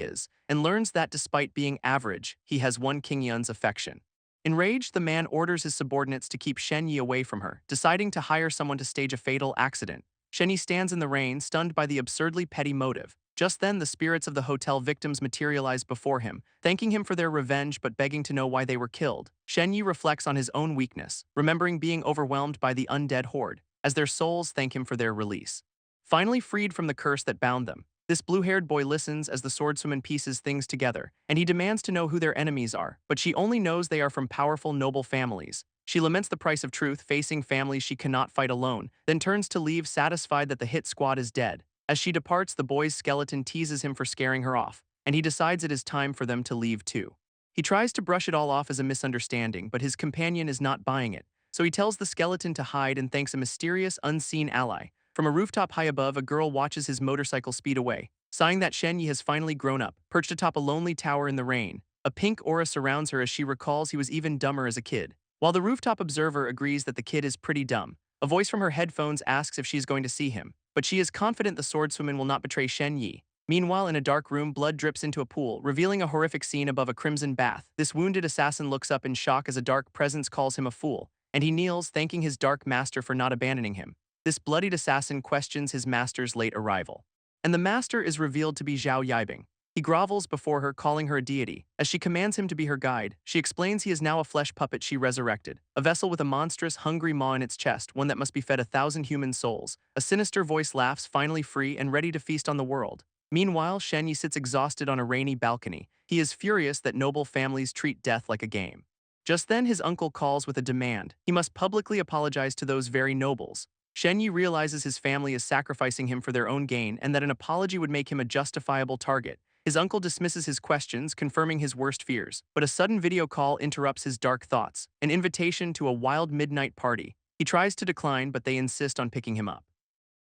is, and learns that despite being average, he has won Qingyun's affection. Enraged, the man orders his subordinates to keep Shen Yi away from her, deciding to hire someone to stage a fatal accident. Shen Yi stands in the rain, stunned by the absurdly petty motive. Just then, the spirits of the hotel victims materialize before him, thanking him for their revenge but begging to know why they were killed. Shen Yi reflects on his own weakness, remembering being overwhelmed by the undead horde, as their souls thank him for their release. Finally freed from the curse that bound them, this blue-haired boy listens as the swordsman pieces things together, and he demands to know who their enemies are, but she only knows they are from powerful, noble families. She laments the price of truth, facing families she cannot fight alone, then turns to leave, satisfied that the hit squad is dead. As she departs, the boy's skeleton teases him for scaring her off, and he decides it is time for them to leave too. He tries to brush it all off as a misunderstanding, but his companion is not buying it, so he tells the skeleton to hide and thanks a mysterious, unseen ally. From a rooftop high above, a girl watches his motorcycle speed away, sighing that Shen Yi has finally grown up. Perched atop a lonely tower in the rain, a pink aura surrounds her as she recalls he was even dumber as a kid. While the rooftop observer agrees that the kid is pretty dumb, a voice from her headphones asks if she's going to see him, but she is confident the swordswoman will not betray Shen Yi. Meanwhile, in a dark room, blood drips into a pool, revealing a horrific scene above a crimson bath. This wounded assassin looks up in shock as a dark presence calls him a fool, and he kneels, thanking his dark master for not abandoning him. This bloodied assassin questions his master's late arrival, and the master is revealed to be Zhao Yibing. He grovels before her, calling her a deity. As she commands him to be her guide, she explains he is now a flesh puppet she resurrected, a vessel with a monstrous, hungry maw in its chest, one that must be fed 1,000 human souls. A sinister voice laughs, finally free and ready to feast on the world. Meanwhile, Shen Yi sits exhausted on a rainy balcony. He is furious that noble families treat death like a game. Just then, his uncle calls with a demand. He must publicly apologize to those very nobles. Shen Yi realizes his family is sacrificing him for their own gain and that an apology would make him a justifiable target. His uncle dismisses his questions, confirming his worst fears, but a sudden video call interrupts his dark thoughts, an invitation to a wild midnight party. He tries to decline, but they insist on picking him up.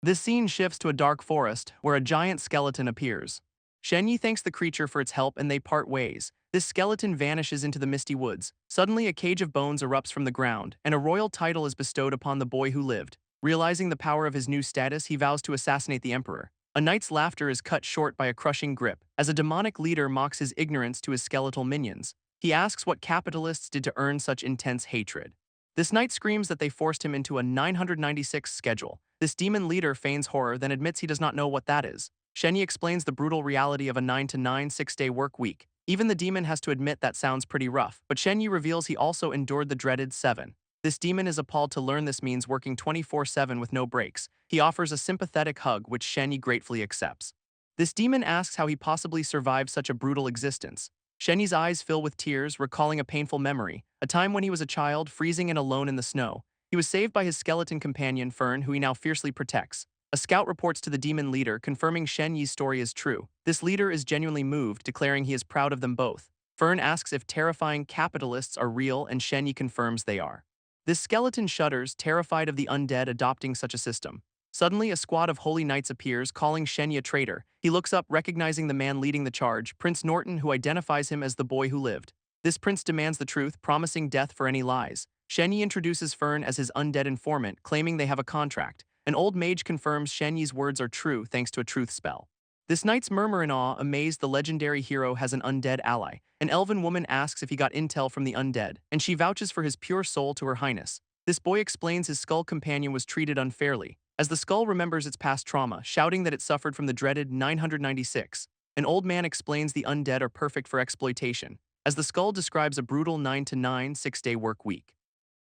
This scene shifts to a dark forest, where a giant skeleton appears. Shen Yi thanks the creature for its help and they part ways. This skeleton vanishes into the misty woods. Suddenly, a cage of bones erupts from the ground, and a royal title is bestowed upon the boy who lived. Realizing the power of his new status, he vows to assassinate the emperor. A knight's laughter is cut short by a crushing grip, as a demonic leader mocks his ignorance to his skeletal minions. He asks what capitalists did to earn such intense hatred. This knight screams that they forced him into a 996 schedule. This demon leader feigns horror, then admits he does not know what that is. Shenyi explains the brutal reality of a 9 to 9 6-day work week. Even the demon has to admit that sounds pretty rough, but Shenyi reveals he also endured the dreaded 7. This demon is appalled to learn this means working 24/7 with no breaks. He offers a sympathetic hug, which Shenyi gratefully accepts. This demon asks how he possibly survived such a brutal existence. Shenyi's eyes fill with tears, recalling a painful memory, a time when he was a child, freezing and alone in the snow. He was saved by his skeleton companion, Fern, who he now fiercely protects. A scout reports to the demon leader, confirming Shenyi's story is true. This leader is genuinely moved, declaring he is proud of them both. Fern asks if terrifying capitalists are real, and Shenyi confirms they are. This skeleton shudders, terrified of the undead adopting such a system. Suddenly, a squad of holy knights appears, calling Shenyi a traitor. He looks up, recognizing the man leading the charge, Prince Norton, who identifies him as the boy who lived. This prince demands the truth, promising death for any lies. Shenyi introduces Fern as his undead informant, claiming they have a contract. An old mage confirms Shenyi's words are true thanks to a truth spell. This knights murmur in awe, amazed the legendary hero has an undead ally. An elven woman asks if he got intel from the undead, and she vouches for his pure soul to her highness. This boy explains his skull companion was treated unfairly, as the skull remembers its past trauma, shouting that it suffered from the dreaded 996. An old man explains the undead are perfect for exploitation, as the skull describes a brutal 9 to 9 6-day work week.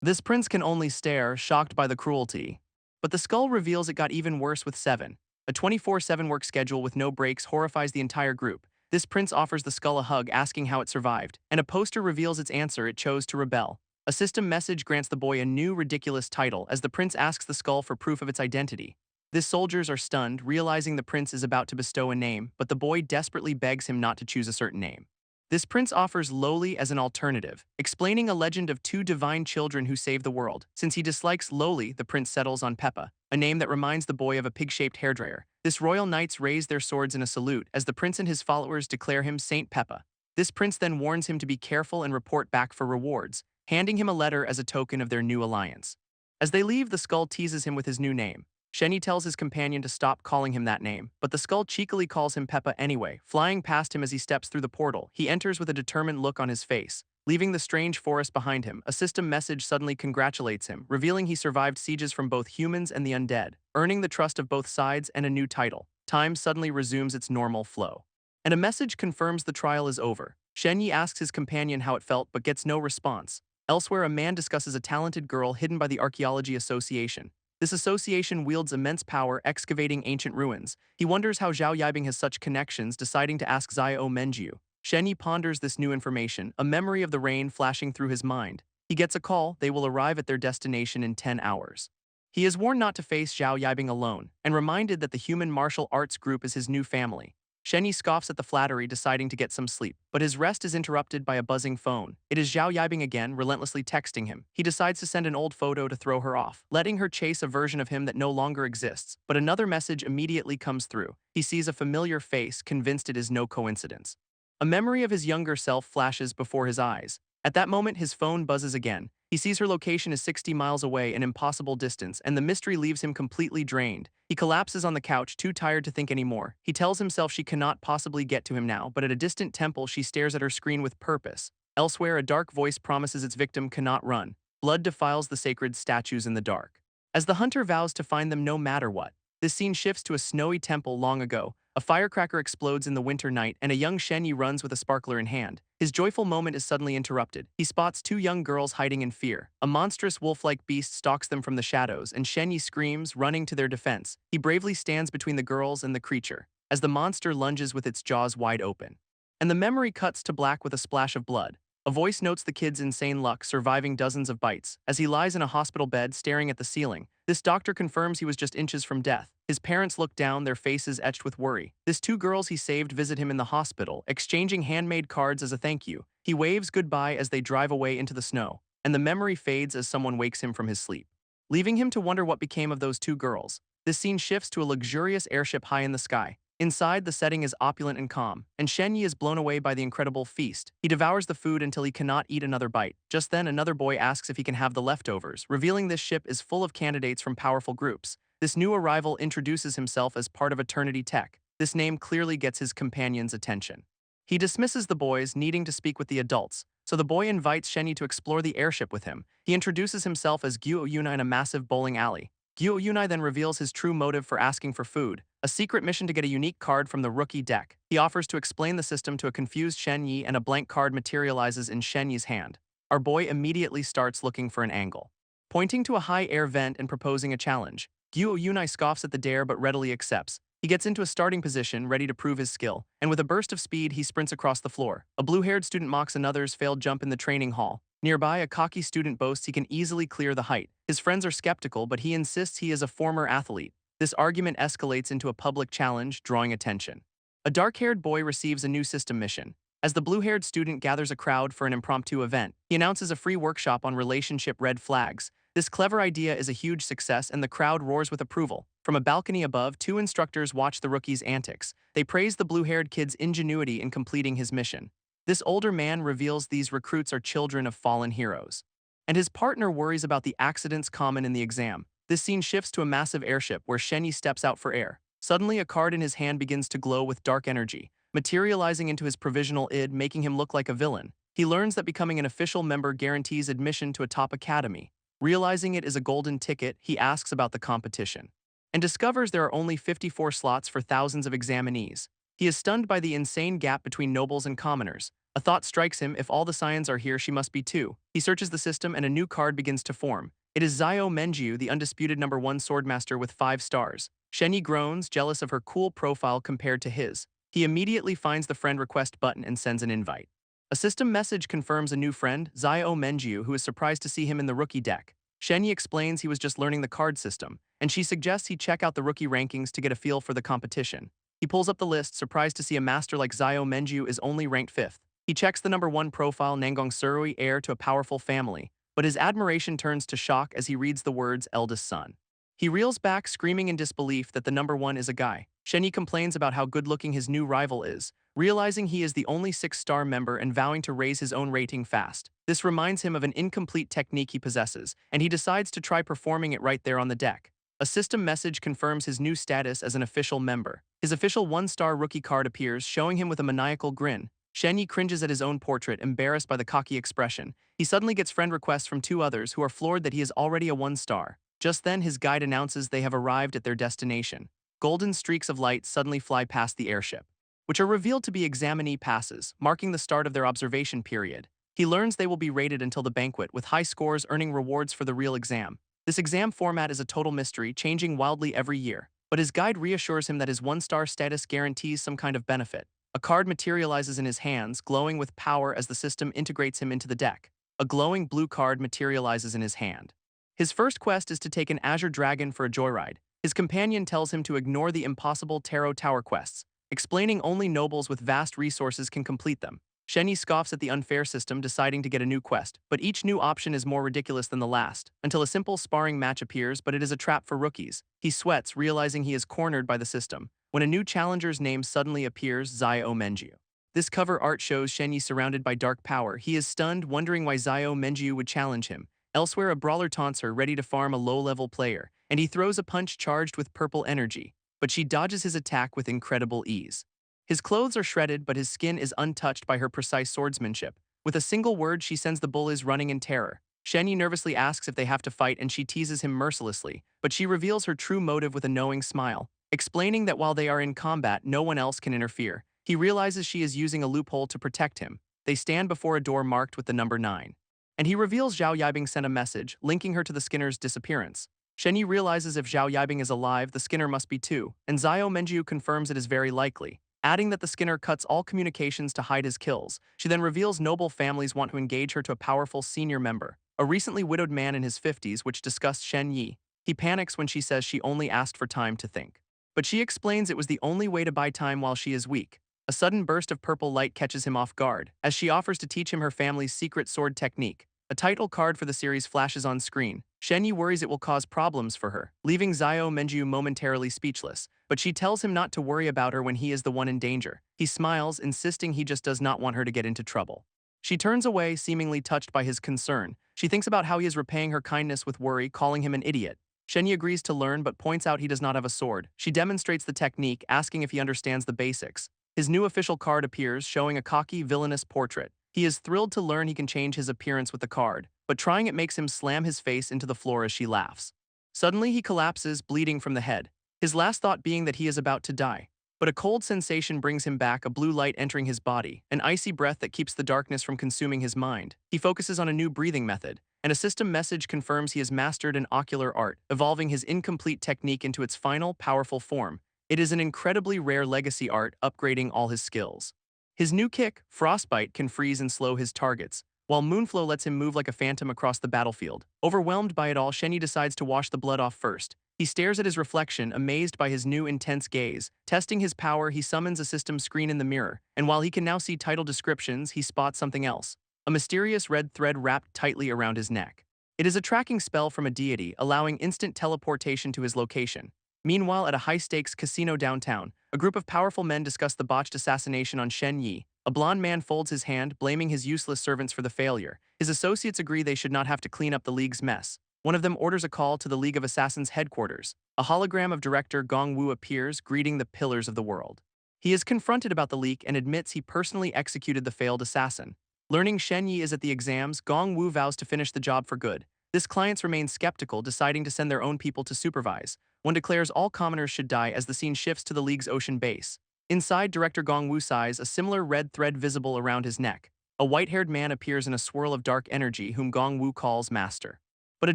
This prince can only stare, shocked by the cruelty. But the skull reveals it got even worse with 7. A 24/7 work schedule with no breaks horrifies the entire group. This prince offers the skull a hug, asking how it survived, and a poster reveals its answer: it chose to rebel. A system message grants the boy a new ridiculous title as the prince asks the skull for proof of its identity. These soldiers are stunned, realizing the prince is about to bestow a name, but the boy desperately begs him not to choose a certain name. This prince offers Lowly as an alternative, explaining a legend of 2 divine children who save the world. Since he dislikes Lowly, the prince settles on Peppa, a name that reminds the boy of a pig-shaped hairdryer. This royal knights raise their swords in a salute as the prince and his followers declare him Saint Peppa. This prince then warns him to be careful and report back for rewards, handing him a letter as a token of their new alliance. As they leave, the skull teases him with his new name. Shenyi tells his companion to stop calling him that name, but the skull cheekily calls him Peppa anyway, flying past him as he steps through the portal. He enters with a determined look on his face. Leaving the strange forest behind him, a system message suddenly congratulates him, revealing he survived sieges from both humans and the undead, earning the trust of both sides and a new title. Time suddenly resumes its normal flow. And a message confirms the trial is over. Shenyi asks his companion how it felt but gets no response. Elsewhere, a man discusses a talented girl hidden by the Archaeology Association. This association wields immense power, excavating ancient ruins. He wonders how Zhao Yibing has such connections, deciding to ask Zio Menjiu. Shenyi ponders this new information, a memory of the rain flashing through his mind. He gets a call. They will arrive at their destination in 10 hours. He is warned not to face Zhao Yibing alone, and reminded that the human martial arts group is his new family. Shenyi scoffs at the flattery, deciding to get some sleep, but his rest is interrupted by a buzzing phone. It is Zhao Yibing again, relentlessly texting him. He decides to send an old photo to throw her off, letting her chase a version of him that no longer exists, but another message immediately comes through. He sees a familiar face, convinced it is no coincidence. A memory of his younger self flashes before his eyes. At that moment, his phone buzzes again. He sees her location is 60 miles away, an impossible distance, and the mystery leaves him completely drained. He collapses on the couch, too tired to think anymore. He tells himself she cannot possibly get to him now, but at a distant temple, she stares at her screen with purpose. Elsewhere, a dark voice promises its victim cannot run. Blood defiles the sacred statues in the dark. As the hunter vows to find them no matter what, this scene shifts to a snowy temple long ago. A firecracker explodes in the winter night, and a young Shenyi runs with a sparkler in hand. His joyful moment is suddenly interrupted. He spots 2 young girls hiding in fear. A monstrous wolf-like beast stalks them from the shadows, and Shenyi screams, running to their defense. He bravely stands between the girls and the creature, as the monster lunges with its jaws wide open. And the memory cuts to black with a splash of blood. A voice notes the kid's insane luck, surviving dozens of bites. As he lies in a hospital bed staring at the ceiling, this doctor confirms he was just inches from death. His parents look down, their faces etched with worry. These 2 girls he saved visit him in the hospital, exchanging handmade cards as a thank you. He waves goodbye as they drive away into the snow, and the memory fades as someone wakes him from his sleep, leaving him to wonder what became of those 2 girls. This scene shifts to a luxurious airship high in the sky. Inside, the setting is opulent and calm, and Shen Yi is blown away by the incredible feast. He devours the food until he cannot eat another bite. Just then, another boy asks if he can have the leftovers, revealing this ship is full of candidates from powerful groups. This new arrival introduces himself as part of Eternity Tech. This name clearly gets his companion's attention. He dismisses the boys, needing to speak with the adults, so the boy invites Shen Yi to explore the airship with him. He introduces himself as Guo Yunai in a massive bowling alley. Guo Yunai then reveals his true motive for asking for food, a secret mission to get a unique card from the rookie deck. He offers to explain the system to a confused Shen Yi, and a blank card materializes in Shen Yi's hand. Our boy immediately starts looking for an angle, pointing to a high air vent and proposing a challenge. Guo Yunai scoffs at the dare but readily accepts. He gets into a starting position, ready to prove his skill, and with a burst of speed, he sprints across the floor. A blue-haired student mocks another's failed jump in the training hall. Nearby, a cocky student boasts he can easily clear the height. His friends are skeptical, but he insists he is a former athlete. This argument escalates into a public challenge, drawing attention. A dark-haired boy receives a new system mission. As the blue-haired student gathers a crowd for an impromptu event, he announces a free workshop on relationship red flags. This clever idea is a huge success, and the crowd roars with approval. From a balcony above, two instructors watch the rookie's antics. They praise the blue-haired kid's ingenuity in completing his mission. This older man reveals these recruits are children of fallen heroes, and his partner worries about the accidents common in the exam. This scene shifts to a massive airship where Shen Yi steps out for air. Suddenly, a card in his hand begins to glow with dark energy, materializing into his provisional id, making him look like a villain. He learns that becoming an official member guarantees admission to a top academy. Realizing it is a golden ticket, he asks about the competition, and discovers there are only 54 slots for thousands of examinees. He is stunned by the insane gap between nobles and commoners. A thought strikes him: if all the scions are here, she must be too. He searches the system, and a new card begins to form. It is Xiao Menjiu, the undisputed #1 swordmaster with 5 stars. Shen Yi groans, jealous of her cool profile compared to his. He immediately finds the friend request button and sends an invite. A system message confirms a new friend, Xiao Menjiu, who is surprised to see him in the rookie deck. Shen Yi explains he was just learning the card system, and she suggests he check out the rookie rankings to get a feel for the competition. He pulls up the list, surprised to see a master like Xiao Menjiu is only ranked 5th. He checks the #1 profile, Nangong Surui, heir to a powerful family, but his admiration turns to shock as he reads the words eldest son. He reels back, screaming in disbelief that the #1 is a guy. Shen Yi complains about how good-looking his new rival is, realizing he is the only 6-star member and vowing to raise his own rating fast. This reminds him of an incomplete technique he possesses, and he decides to try performing it right there on the deck. A system message confirms his new status as an official member. His official 1-star rookie card appears, showing him with a maniacal grin. Shen Yi cringes at his own portrait, embarrassed by the cocky expression. He suddenly gets friend requests from 2 others who are floored that he is already a 1-star. Just then, his guide announces they have arrived at their destination. Golden streaks of light suddenly fly past the airship, which are revealed to be examinee passes, marking the start of their observation period. He learns they will be rated until the banquet, with high scores earning rewards for the real exam. This exam format is a total mystery, changing wildly every year, but his guide reassures him that his 1-star status guarantees some kind of benefit. A card materializes in his hands, glowing with power as the system integrates him into the deck. A glowing blue card materializes in his hand. His first quest is to take an Azure Dragon for a joyride. His companion tells him to ignore the impossible Tarot Tower quests, explaining only nobles with vast resources can complete them. Shen Yi scoffs at the unfair system, deciding to get a new quest, but each new option is more ridiculous than the last, until a simple sparring match appears, but it is a trap for rookies. He sweats, realizing he is cornered by the system, when a new challenger's name suddenly appears: Xiao Menjiu. This cover art shows Shen Yi surrounded by dark power. He is stunned, wondering why Xiao Menjiu would challenge him. Elsewhere, a brawler taunts her, ready to farm a low-level player, and he throws a punch charged with purple energy, but she dodges his attack with incredible ease. His clothes are shredded, but his skin is untouched by her precise swordsmanship. With a single word, she sends the bullies running in terror. Shen Yi nervously asks if they have to fight, and she teases him mercilessly, but she reveals her true motive with a knowing smile, explaining that while they are in combat, no one else can interfere. He realizes she is using a loophole to protect him. They stand before a door marked with the number 9. And he reveals Zhao Yibing sent a message, linking her to the Skinner's disappearance. Shen Yi realizes if Zhao Yibing is alive, the Skinner must be too, and Xiao Menjiu confirms it is very likely, adding that the Skinner cuts all communications to hide his kills. She then reveals noble families want to engage her to a powerful senior member, a recently widowed man in his 50s, which disgusts Shen Yi. He panics when she says she only asked for time to think, but she explains it was the only way to buy time while she is weak. A sudden burst of purple light catches him off guard, as she offers to teach him her family's secret sword technique. A title card for the series flashes on screen. Shenyi worries it will cause problems for her, leaving Zio Menju momentarily speechless, but she tells him not to worry about her when he is the one in danger. He smiles, insisting he just does not want her to get into trouble. She turns away, seemingly touched by his concern. She thinks about how he is repaying her kindness with worry, calling him an idiot. Shenyi agrees to learn but points out he does not have a sword. She demonstrates the technique, asking if he understands the basics. His new official card appears, showing a cocky, villainous portrait. He is thrilled to learn he can change his appearance with the card, but trying it makes him slam his face into the floor as she laughs. Suddenly, he collapses, bleeding from the head, his last thought being that he is about to die. But a cold sensation brings him back, a blue light entering his body, an icy breath that keeps the darkness from consuming his mind. He focuses on a new breathing method, and a system message confirms he has mastered an ocular art, evolving his incomplete technique into its final, powerful form. It is an incredibly rare legacy art, upgrading all his skills. His new kick, Frostbite, can freeze and slow his targets, while Moonflow lets him move like a phantom across the battlefield. Overwhelmed by it all, Shenyi decides to wash the blood off first. He stares at his reflection, amazed by his new intense gaze. Testing his power, he summons a system screen in the mirror, and while he can now see title descriptions, he spots something else. A mysterious red thread wrapped tightly around his neck. It is a tracking spell from a deity, allowing instant teleportation to his location. Meanwhile, at a high-stakes casino downtown, a group of powerful men discuss the botched assassination on Shen Yi. A blonde man folds his hand, blaming his useless servants for the failure. His associates agree they should not have to clean up the League's mess. One of them orders a call to the League of Assassins headquarters. A hologram of director Gong Wu appears, greeting the pillars of the world. He is confronted about the leak and admits he personally executed the failed assassin. Learning Shen Yi is at the exams, Gong Wu vows to finish the job for good. His clients remain skeptical, deciding to send their own people to supervise. One declares all commoners should die as the scene shifts to the League's ocean base. Inside, director Gong Wu sighs, a similar red thread visible around his neck. A white-haired man appears in a swirl of dark energy, whom Gong Wu calls master. But a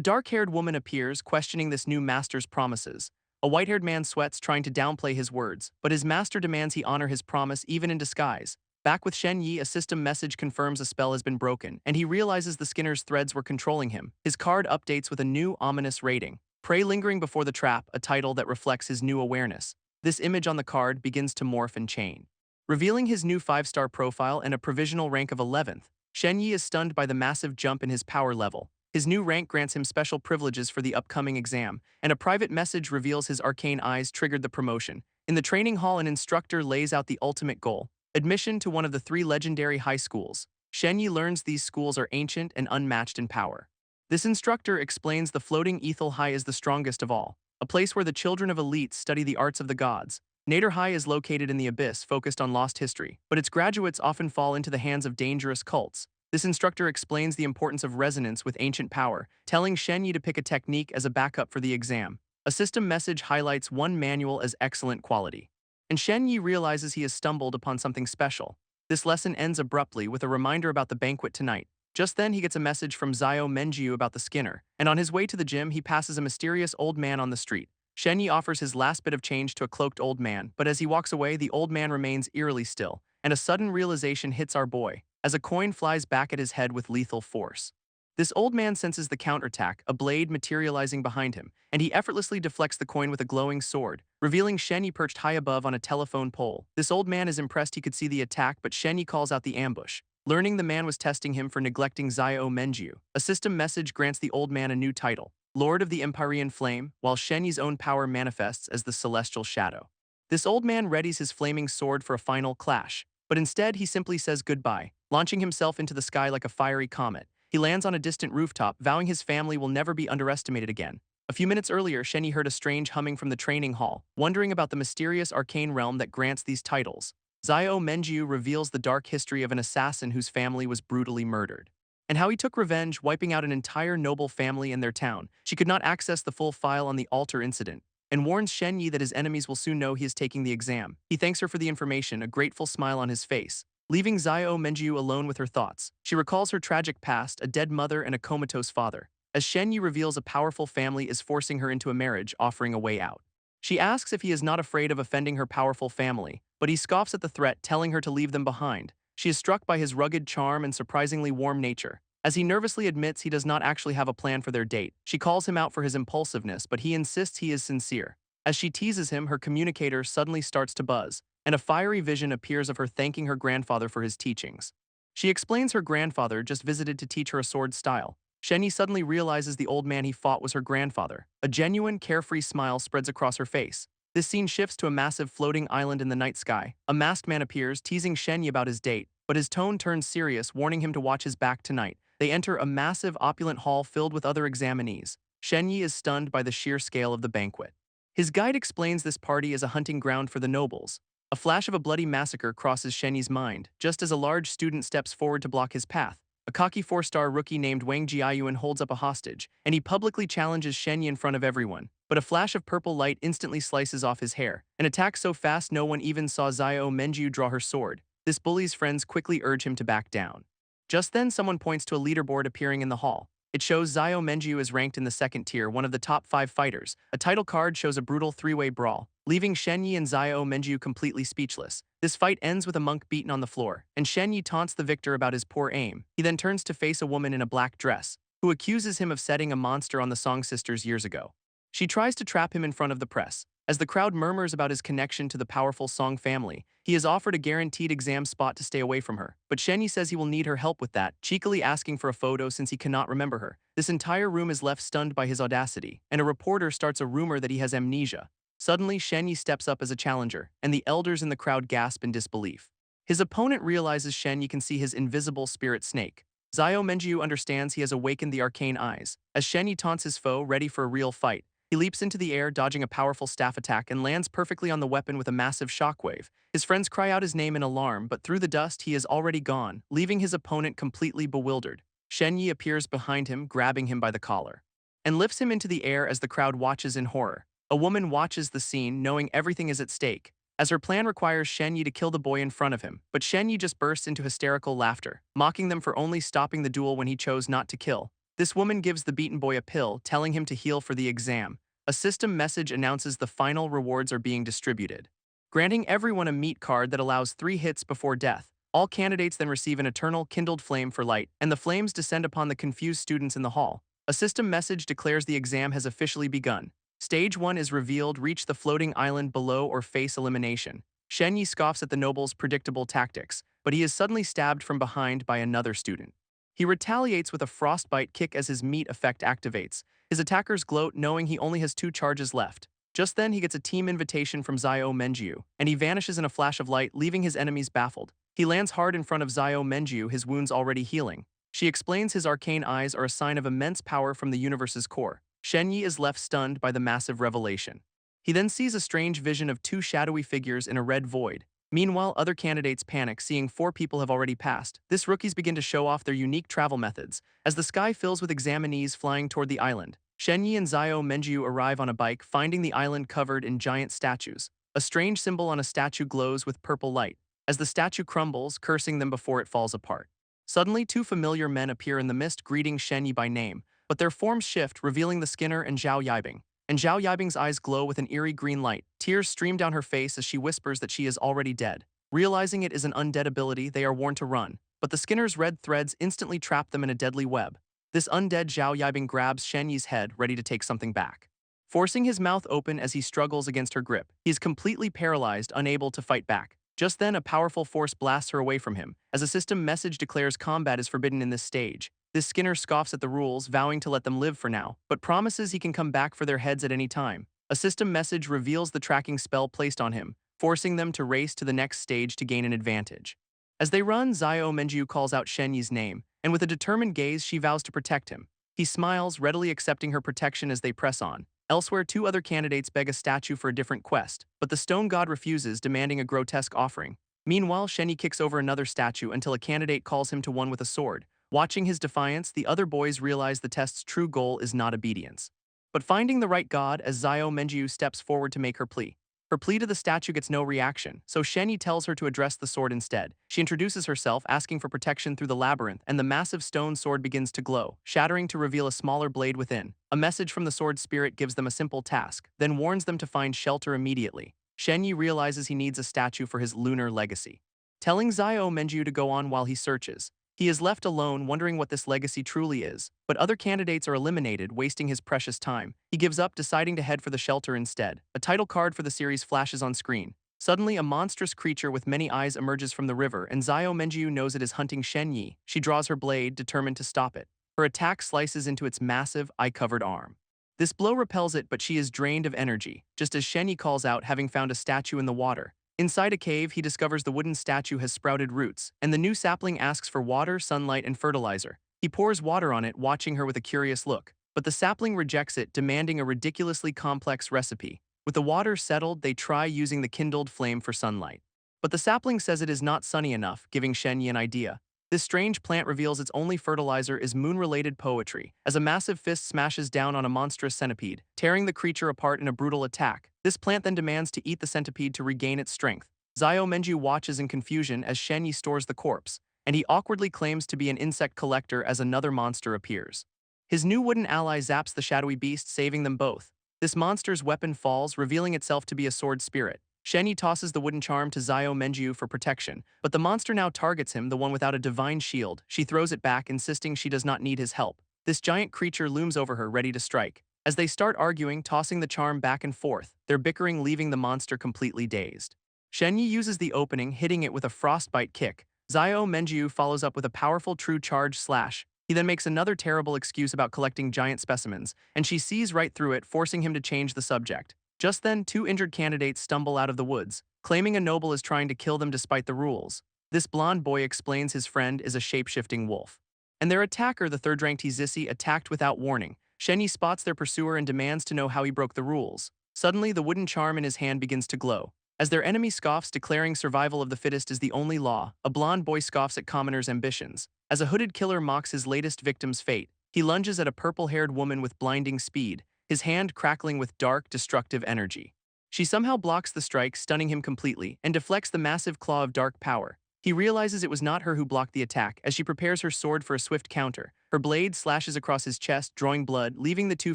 dark-haired woman appears, questioning this new master's promises. A white-haired man sweats, trying to downplay his words, but his master demands he honor his promise even in disguise. Back with Shen Yi, a system message confirms a spell has been broken, and he realizes the Skinner's threads were controlling him. His card updates with a new, ominous rating. Prey lingering before the trap, a title that reflects his new awareness. This image on the card begins to morph and change. Revealing his new 5-star profile and a provisional rank of 11th, Shen Yi is stunned by the massive jump in his power level. His new rank grants him special privileges for the upcoming exam, and a private message reveals his arcane eyes triggered the promotion. In the training hall, an instructor lays out the ultimate goal: admission to one of the 3 legendary high schools. Shen Yi learns these schools are ancient and unmatched in power. This instructor explains the floating Ethel High is the strongest of all, a place where the children of elites study the arts of the gods. Nader High is located in the abyss, focused on lost history, but its graduates often fall into the hands of dangerous cults. This instructor explains the importance of resonance with ancient power, telling Shen Yi to pick a technique as a backup for the exam. A system message highlights one manual as excellent quality, and Shen Yi realizes he has stumbled upon something special. This lesson ends abruptly with a reminder about the banquet tonight. Just then, he gets a message from Zio Menjiu about the Skinner, and on his way to the gym, he passes a mysterious old man on the street. Shen Yi offers his last bit of change to a cloaked old man, but as he walks away, the old man remains eerily still, and a sudden realization hits our boy, as a coin flies back at his head with lethal force. This old man senses the counterattack, a blade materializing behind him, and he effortlessly deflects the coin with a glowing sword, revealing Shen Yi perched high above on a telephone pole. This old man is impressed he could see the attack, but Shen Yi calls out the ambush. Learning the man was testing him for neglecting Zio Menjiu, a system message grants the old man a new title, Lord of the Empyrean Flame, while Shen Yi's own power manifests as the Celestial Shadow. This old man readies his flaming sword for a final clash, but instead he simply says goodbye, launching himself into the sky like a fiery comet. He lands on a distant rooftop, vowing his family will never be underestimated again. A few minutes earlier, Shen Yi heard a strange humming from the training hall, wondering about the mysterious arcane realm that grants these titles. Zio Menjiu reveals the dark history of an assassin whose family was brutally murdered, and how he took revenge, wiping out an entire noble family and their town. She could not access the full file on the altar incident, and warns Shen Yi that his enemies will soon know he is taking the exam. He thanks her for the information, a grateful smile on his face. Leaving Zio Menjiu alone with her thoughts, she recalls her tragic past, a dead mother and a comatose father. As Shen Yi reveals a powerful family is forcing her into a marriage, offering a way out. She asks if he is not afraid of offending her powerful family, but he scoffs at the threat, telling her to leave them behind. She is struck by his rugged charm and surprisingly warm nature. As he nervously admits he does not actually have a plan for their date, she calls him out for his impulsiveness, but he insists he is sincere. As she teases him, her communicator suddenly starts to buzz, and a fiery vision appears of her thanking her grandfather for his teachings. She explains her grandfather just visited to teach her a sword style. Shenyi suddenly realizes the old man he fought was her grandfather. A genuine, carefree smile spreads across her face. This scene shifts to a massive floating island in the night sky. A masked man appears, teasing Shenyi about his date, but his tone turns serious, warning him to watch his back tonight. They enter a massive, opulent hall filled with other examinees. Shenyi is stunned by the sheer scale of the banquet. His guide explains this party is a hunting ground for the nobles. A flash of a bloody massacre crosses Shenyi's mind, just as a large student steps forward to block his path. A cocky 4-star rookie named Wang Jiayuan holds up a hostage, and he publicly challenges Shenyi in front of everyone. But a flash of purple light instantly slices off his hair. An attack so fast no one even saw Xiao Menjiu draw her sword. This bully's friends quickly urge him to back down. Just then someone points to a leaderboard appearing in the hall. It shows Xiao Menjiu is ranked in the second tier, one of the top 5 fighters. A title card shows a brutal 3-way brawl, leaving Shenyi and Xiao Menjiu completely speechless. This fight ends with a monk beaten on the floor, and Shenyi taunts the victor about his poor aim. He then turns to face a woman in a black dress, who accuses him of setting a monster on the Song Sisters years ago. She tries to trap him in front of the press. As the crowd murmurs about his connection to the powerful Song family, he is offered a guaranteed exam spot to stay away from her. But Shenyi says he will need her help with that, cheekily asking for a photo since he cannot remember her. This entire room is left stunned by his audacity, and a reporter starts a rumor that he has amnesia. Suddenly, Shenyi steps up as a challenger, and the elders in the crowd gasp in disbelief. His opponent realizes Shenyi can see his invisible spirit snake. Xiao Menjiu understands he has awakened the arcane eyes. As Shenyi taunts his foe, ready for a real fight, he leaps into the air, dodging a powerful staff attack, and lands perfectly on the weapon with a massive shockwave. His friends cry out his name in alarm, but through the dust he is already gone, leaving his opponent completely bewildered. Shenyi appears behind him, grabbing him by the collar, and lifts him into the air as the crowd watches in horror. A woman watches the scene, knowing everything is at stake, as her plan requires Shenyi to kill the boy in front of him. But Shenyi just bursts into hysterical laughter, mocking them for only stopping the duel when he chose not to kill. This woman gives the beaten boy a pill, telling him to heal for the exam. A system message announces the final rewards are being distributed, granting everyone a meat card that allows 3 hits before death. All candidates then receive an eternal kindled flame for light, and the flames descend upon the confused students in the hall. A system message declares the exam has officially begun. Stage 1 is revealed, reach the floating island below or face elimination. Shenyi scoffs at the noble's predictable tactics, but he is suddenly stabbed from behind by another student. He retaliates with a frostbite kick as his meat effect activates. His attackers gloat, knowing he only has 2 charges left. Just then he gets a team invitation from Xiao Menjiu, and he vanishes in a flash of light, leaving his enemies baffled. He lands hard in front of Xiao Menjiu, his wounds already healing. She explains his arcane eyes are a sign of immense power from the universe's core. Shenyi is left stunned by the massive revelation. He then sees a strange vision of 2 shadowy figures in a red void. Meanwhile, other candidates panic, seeing 4 people have already passed. This rookies begin to show off their unique travel methods, as the sky fills with examinees flying toward the island. Shenyi and Xiao Menjiu arrive on a bike, finding the island covered in giant statues. A strange symbol on a statue glows with purple light, as the statue crumbles, cursing them before it falls apart. Suddenly, 2 familiar men appear in the mist, greeting Shenyi by name, but their forms shift, revealing the Skinner and Zhao Yibing. And Zhao Yibing's eyes glow with an eerie green light. Tears stream down her face as she whispers that she is already dead. Realizing it is an undead ability, they are warned to run, but the Skinner's red threads instantly trap them in a deadly web. This undead Zhao Yibing grabs Shenyi's head, ready to take something back. Forcing his mouth open as he struggles against her grip, he is completely paralyzed, unable to fight back. Just then, a powerful force blasts her away from him, as a system message declares combat is forbidden in this stage. This Skinner scoffs at the rules, vowing to let them live for now, but promises he can come back for their heads at any time. A system message reveals the tracking spell placed on him, forcing them to race to the next stage to gain an advantage. As they run, Xiao Menjiu calls out Shenyi's name, and with a determined gaze she vows to protect him. He smiles, readily accepting her protection as they press on. Elsewhere, 2 other candidates beg a statue for a different quest, but the stone god refuses, demanding a grotesque offering. Meanwhile, Shenyi kicks over another statue until a candidate calls him to one with a sword. Watching his defiance, the other boys realize the test's true goal is not obedience, but finding the right god as Xiao Menjiu steps forward to make her plea. Her plea to the statue gets no reaction, so Shenyi tells her to address the sword instead. She introduces herself, asking for protection through the labyrinth, and the massive stone sword begins to glow, shattering to reveal a smaller blade within. A message from the sword spirit gives them a simple task, then warns them to find shelter immediately. Shenyi realizes he needs a statue for his lunar legacy, telling Xiao Menjiu to go on while he searches. He is left alone, wondering what this legacy truly is, but other candidates are eliminated, wasting his precious time. He gives up, deciding to head for the shelter instead. A title card for the series flashes on screen. Suddenly, a monstrous creature with many eyes emerges from the river, and Zio Menjiu knows it is hunting Shen Yi. She draws her blade, determined to stop it. Her attack slices into its massive, eye-covered arm. This blow repels it, but she is drained of energy, just as Shen Yi calls out, having found a statue in the water. Inside a cave, he discovers the wooden statue has sprouted roots, and the new sapling asks for water, sunlight, and fertilizer. He pours water on it, watching her with a curious look. But the sapling rejects it, demanding a ridiculously complex recipe. With the water settled, they try using the kindled flame for sunlight. But the sapling says it is not sunny enough, giving Shen Yi an idea. This strange plant reveals its only fertilizer is moon-related poetry, as a massive fist smashes down on a monstrous centipede, tearing the creature apart in a brutal attack. This plant then demands to eat the centipede to regain its strength. Zio Menju watches in confusion as Shen Yi stores the corpse, and he awkwardly claims to be an insect collector as another monster appears. His new wooden ally zaps the shadowy beast, saving them both. This monster's weapon falls, revealing itself to be a sword spirit. Shen Yi tosses the wooden charm to Zio Menjiu for protection, but the monster now targets him, the one without a divine shield. She throws it back, insisting she does not need his help. This giant creature looms over her, ready to strike. As they start arguing, tossing the charm back and forth, their bickering leaving the monster completely dazed. Shen Yi uses the opening, hitting it with a frostbite kick. Zio Menjiu follows up with a powerful true charge slash. He then makes another terrible excuse about collecting giant specimens, and she sees right through it, forcing him to change the subject. Just then, two injured candidates stumble out of the woods, claiming a noble is trying to kill them despite the rules. This blonde boy explains his friend is a shape-shifting wolf. And their attacker, the third-ranked Izisi, attacked without warning. Shen Yi spots their pursuer and demands to know how he broke the rules. Suddenly, the wooden charm in his hand begins to glow. As their enemy scoffs, declaring survival of the fittest is the only law, a blonde boy scoffs at commoners' ambitions. As a hooded killer mocks his latest victim's fate, he lunges at a purple-haired woman with blinding speed, his hand crackling with dark, destructive energy. She somehow blocks the strike, stunning him completely, and deflects the massive claw of dark power. He realizes it was not her who blocked the attack as she prepares her sword for a swift counter. Her blade slashes across his chest, drawing blood, leaving the two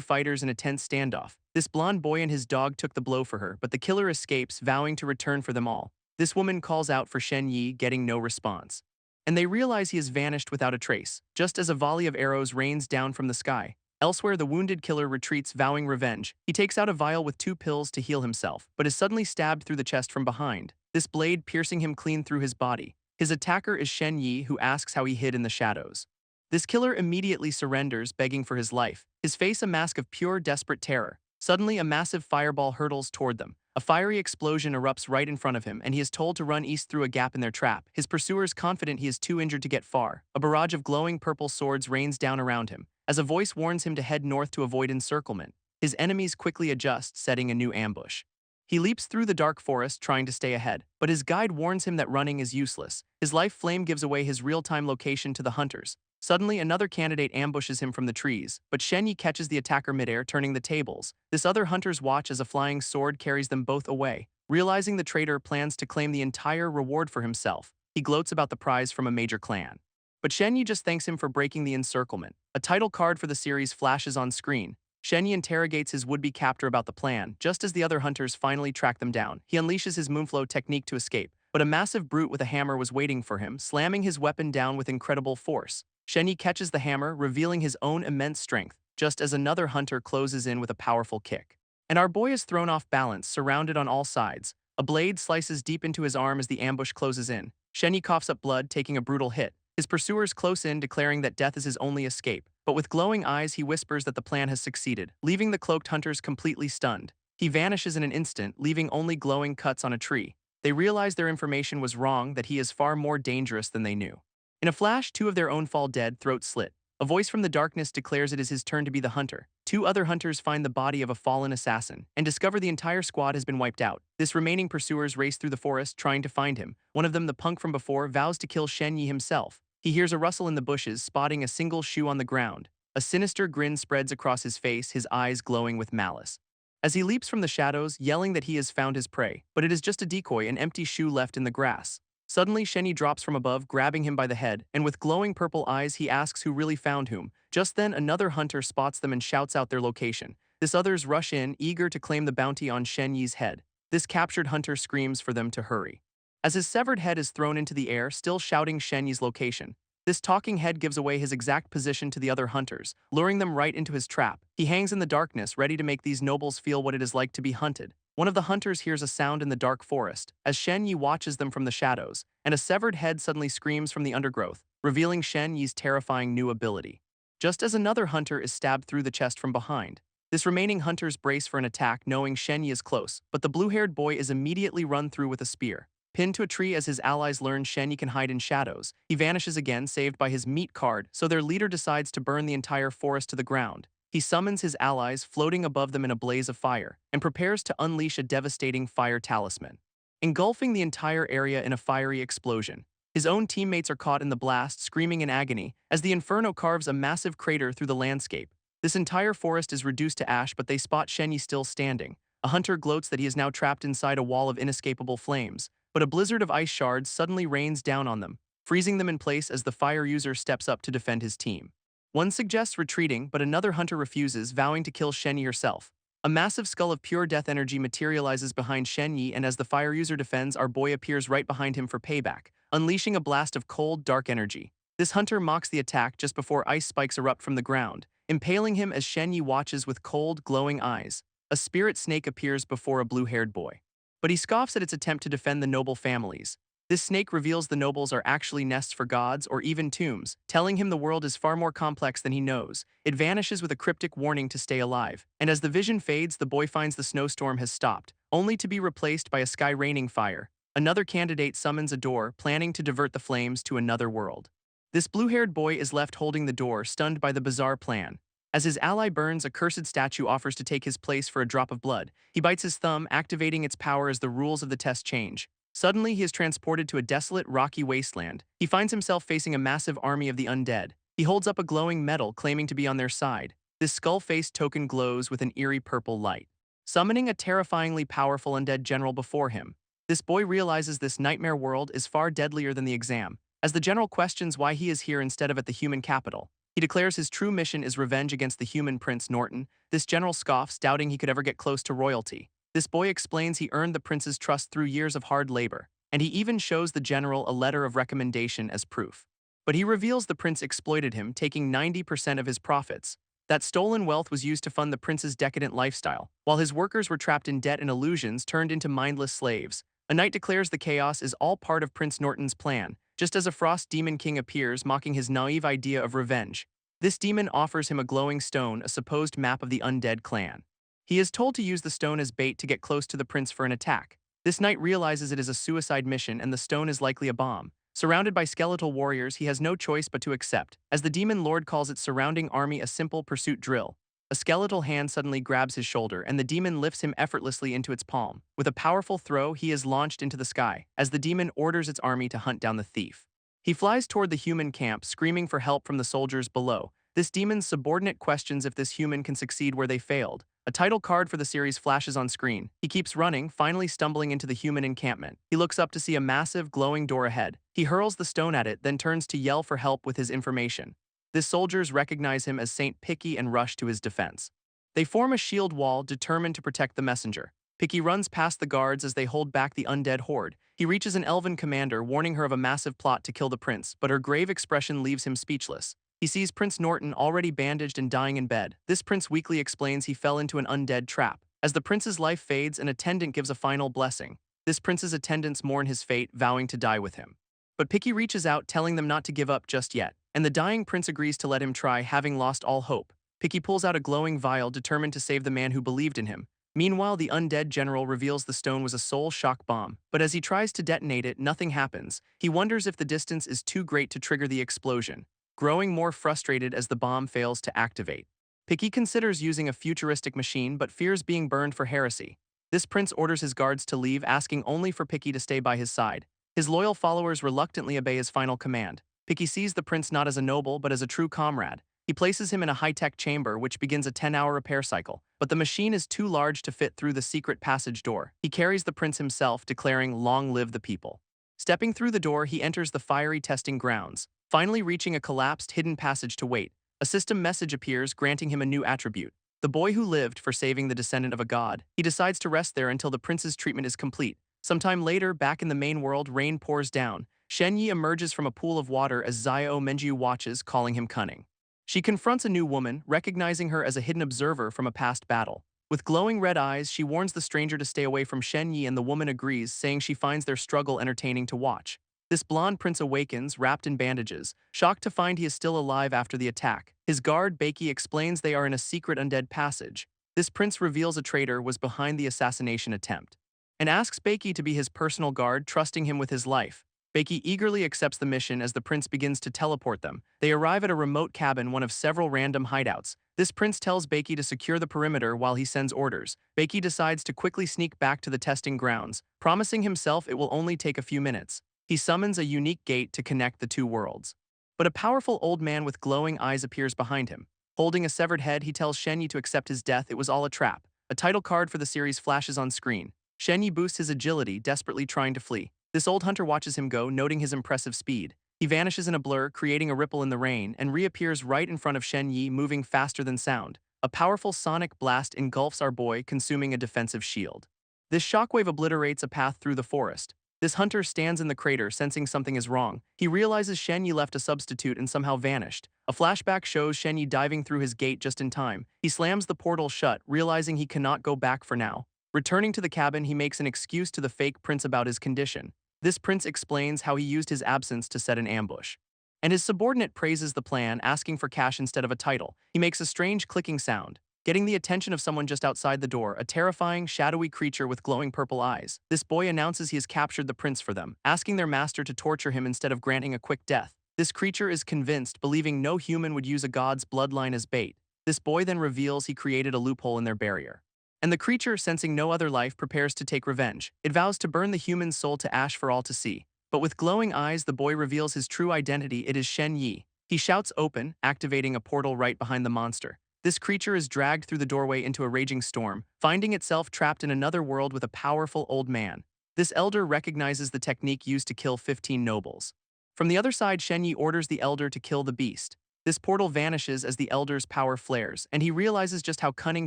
fighters in a tense standoff. This blonde boy and his dog took the blow for her, but the killer escapes, vowing to return for them all. This woman calls out for Shen Yi, getting no response. And they realize he has vanished without a trace, just as a volley of arrows rains down from the sky. Elsewhere, the wounded killer retreats, vowing revenge. He takes out a vial with 2 pills to heal himself, but is suddenly stabbed through the chest from behind, this blade piercing him clean through his body. His attacker is Shen Yi, who asks how he hid in the shadows. This killer immediately surrenders, begging for his life, his face a mask of pure, desperate terror. Suddenly, a massive fireball hurtles toward them. A fiery explosion erupts right in front of him, and he is told to run east through a gap in their trap. His pursuers, confident he is too injured to get far. A barrage of glowing purple swords rains down around him, as a voice warns him to head north to avoid encirclement. His enemies quickly adjust, setting a new ambush. He leaps through the dark forest, trying to stay ahead, but his guide warns him that running is useless. His life flame gives away his real-time location to the hunters. Suddenly, another candidate ambushes him from the trees, but Shen Yi catches the attacker midair, turning the tables. This other hunters watch as a flying sword carries them both away. Realizing the traitor plans to claim the entire reward for himself, he gloats about the prize from a major clan. But Shen Yi just thanks him for breaking the encirclement. A title card for the series flashes on screen. Shen Yi interrogates his would-be captor about the plan. Just as the other hunters finally track them down, he unleashes his moonflow technique to escape, but a massive brute with a hammer was waiting for him, slamming his weapon down with incredible force. Shen Yi catches the hammer, revealing his own immense strength, just as another hunter closes in with a powerful kick. And our boy is thrown off balance, surrounded on all sides. A blade slices deep into his arm as the ambush closes in. Shen Yi coughs up blood, taking a brutal hit. His pursuers close in, declaring that death is his only escape. But with glowing eyes, he whispers that the plan has succeeded, leaving the cloaked hunters completely stunned. He vanishes in an instant, leaving only glowing cuts on a tree. They realize their information was wrong, that he is far more dangerous than they knew. In a flash, 2 of their own fall dead, throats slit. A voice from the darkness declares it is his turn to be the hunter. 2 other hunters find the body of a fallen assassin and discover the entire squad has been wiped out. This remaining pursuers race through the forest, trying to find him. One of them, the punk from before, vows to kill Shen Yi himself. He hears a rustle in the bushes, spotting a single shoe on the ground. A sinister grin spreads across his face, his eyes glowing with malice. As he leaps from the shadows, yelling that he has found his prey, but it is just a decoy, an empty shoe left in the grass. Suddenly, Shen Yi drops from above, grabbing him by the head, and with glowing purple eyes, he asks who really found whom. Just then, another hunter spots them and shouts out their location. This others rush in, eager to claim the bounty on Shen Yi's head. This captured hunter screams for them to hurry. As his severed head is thrown into the air, still shouting Shen Yi's location, this talking head gives away his exact position to the other hunters, luring them right into his trap. He hangs in the darkness, ready to make these nobles feel what it is like to be hunted. One of the hunters hears a sound in the dark forest, as Shen Yi watches them from the shadows, and a severed head suddenly screams from the undergrowth, revealing Shen Yi's terrifying new ability. Just as another hunter is stabbed through the chest from behind, this remaining hunters brace for an attack knowing Shen Yi is close, but the blue-haired boy is immediately run through with a spear. Pinned to a tree as his allies learn Shen Yi can hide in shadows, he vanishes again, saved by his meat card, so their leader decides to burn the entire forest to the ground. He summons his allies, floating above them in a blaze of fire, and prepares to unleash a devastating fire talisman, engulfing the entire area in a fiery explosion. His own teammates are caught in the blast, screaming in agony, as the inferno carves a massive crater through the landscape. This entire forest is reduced to ash, but they spot Shen Yi still standing. A hunter gloats that he is now trapped inside a wall of inescapable flames, but a blizzard of ice shards suddenly rains down on them, freezing them in place as the fire user steps up to defend his team. One suggests retreating, but another hunter refuses, vowing to kill Shen Yi herself. A massive skull of pure death energy materializes behind Shen Yi, and as the fire user defends, our boy appears right behind him for payback, unleashing a blast of cold, dark energy. This hunter mocks the attack just before ice spikes erupt from the ground, impaling him as Shen Yi watches with cold, glowing eyes. A spirit snake appears before a blue-haired boy, but he scoffs at its attempt to defend the noble families. This snake reveals the nobles are actually nests for gods or even tombs, telling him the world is far more complex than he knows. It vanishes with a cryptic warning to stay alive, and as the vision fades, the boy finds the snowstorm has stopped, only to be replaced by a sky raining fire. Another candidate summons a door, planning to divert the flames to another world. This blue-haired boy is left holding the door, stunned by the bizarre plan. As his ally burns, a cursed statue offers to take his place for a drop of blood. He bites his thumb, activating its power as the rules of the test change. Suddenly, he is transported to a desolate, rocky wasteland. He finds himself facing a massive army of the undead. He holds up a glowing medal, claiming to be on their side. This skull-faced token glows with an eerie purple light, summoning a terrifyingly powerful undead general before him. This boy realizes this nightmare world is far deadlier than the exam, as the general questions why he is here instead of at the human capital. He declares his true mission is revenge against the human Prince Norton. This general scoffs, doubting he could ever get close to royalty. This boy explains he earned the prince's trust through years of hard labor, and he even shows the general a letter of recommendation as proof. But he reveals the prince exploited him, taking 90% of his profits. That stolen wealth was used to fund the prince's decadent lifestyle, while his workers were trapped in debt and illusions, turned into mindless slaves. A knight declares the chaos is all part of Prince Norton's plan, just as a frost demon king appears, mocking his naive idea of revenge. This demon offers him a glowing stone, a supposed map of the undead clan. He is told to use the stone as bait to get close to the prince for an attack. This knight realizes it is a suicide mission and the stone is likely a bomb. Surrounded by skeletal warriors, he has no choice but to accept, as the demon lord calls its surrounding army a simple pursuit drill. A skeletal hand suddenly grabs his shoulder, and the demon lifts him effortlessly into its palm. With a powerful throw, he is launched into the sky, as the demon orders its army to hunt down the thief. He flies toward the human camp, screaming for help from the soldiers below. This demon's subordinate questions if this human can succeed where they failed. A title card for the series flashes on screen. He keeps running, finally stumbling into the human encampment. He looks up to see a massive, glowing door ahead. He hurls the stone at it, then turns to yell for help with his information. The soldiers recognize him as Saint Picky and rush to his defense. They form a shield wall, determined to protect the messenger. Picky runs past the guards as they hold back the undead horde. He reaches an elven commander, warning her of a massive plot to kill the prince, but her grave expression leaves him speechless. He sees Prince Norton already bandaged and dying in bed. This prince weakly explains he fell into an undead trap. As the prince's life fades, an attendant gives a final blessing. This prince's attendants mourn his fate, vowing to die with him. But Picky reaches out, telling them not to give up just yet, and the dying prince agrees to let him try, having lost all hope. Picky pulls out a glowing vial, determined to save the man who believed in him. Meanwhile, the undead general reveals the stone was a soul shock bomb, but as he tries to detonate it, nothing happens. He wonders if the distance is too great to trigger the explosion, growing more frustrated as the bomb fails to activate. Picky considers using a futuristic machine but fears being burned for heresy. This prince orders his guards to leave, asking only for Picky to stay by his side. His loyal followers reluctantly obey his final command. Picky sees the prince not as a noble but as a true comrade. He places him in a high-tech chamber which begins a 10-hour repair cycle, but the machine is too large to fit through the secret passage door. He carries the prince himself, declaring, "Long live the people." Stepping through the door, he enters the fiery testing grounds, finally reaching a collapsed hidden passage to wait. A system message appears, granting him a new attribute: the boy who lived for saving the descendant of a god. He decides to rest there until the prince's treatment is complete. Sometime later, back in the main world, rain pours down. Shen Yi emerges from a pool of water as Xiao Menjiu watches, calling him cunning. She confronts a new woman, recognizing her as a hidden observer from a past battle. With glowing red eyes, she warns the stranger to stay away from Shen Yi and the woman agrees, saying she finds their struggle entertaining to watch. This blonde prince awakens, wrapped in bandages, shocked to find he is still alive after the attack. His guard, Beiki, explains they are in a secret undead passage. This prince reveals a traitor was behind the assassination attempt and asks Beiki to be his personal guard, trusting him with his life. Beiki eagerly accepts the mission as the prince begins to teleport them. They arrive at a remote cabin, one of several random hideouts. This prince tells Beiki to secure the perimeter while he sends orders. Beiki decides to quickly sneak back to the testing grounds, promising himself it will only take a few minutes. He summons a unique gate to connect the two worlds. But a powerful old man with glowing eyes appears behind him. Holding a severed head, he tells Shen Yi to accept his death. It was all a trap. A title card for the series flashes on screen. Shen Yi boosts his agility, desperately trying to flee. This old hunter watches him go, noting his impressive speed. He vanishes in a blur, creating a ripple in the rain, and reappears right in front of Shen Yi, moving faster than sound. A powerful sonic blast engulfs our boy, consuming a defensive shield. This shockwave obliterates a path through the forest. This hunter stands in the crater, sensing something is wrong. He realizes Shen Yi left a substitute and somehow vanished. A flashback shows Shen Yi diving through his gate just in time. He slams the portal shut, realizing he cannot go back for now. Returning to the cabin, he makes an excuse to the fake prince about his condition. This prince explains how he used his absence to set an ambush. And his subordinate praises the plan, asking for cash instead of a title. He makes a strange clicking sound, getting the attention of someone just outside the door, a terrifying, shadowy creature with glowing purple eyes. This boy announces he has captured the prince for them, asking their master to torture him instead of granting a quick death. This creature is convinced, believing no human would use a god's bloodline as bait. This boy then reveals he created a loophole in their barrier. And the creature, sensing no other life, prepares to take revenge. It vows to burn the human soul to ash for all to see. But with glowing eyes, the boy reveals his true identity. It is Shen Yi. He shouts open, activating a portal right behind the monster. This creature is dragged through the doorway into a raging storm, finding itself trapped in another world with a powerful old man. This elder recognizes the technique used to kill 15 nobles. From the other side, Shen Yi orders the elder to kill the beast. This portal vanishes as the elder's power flares, and he realizes just how cunning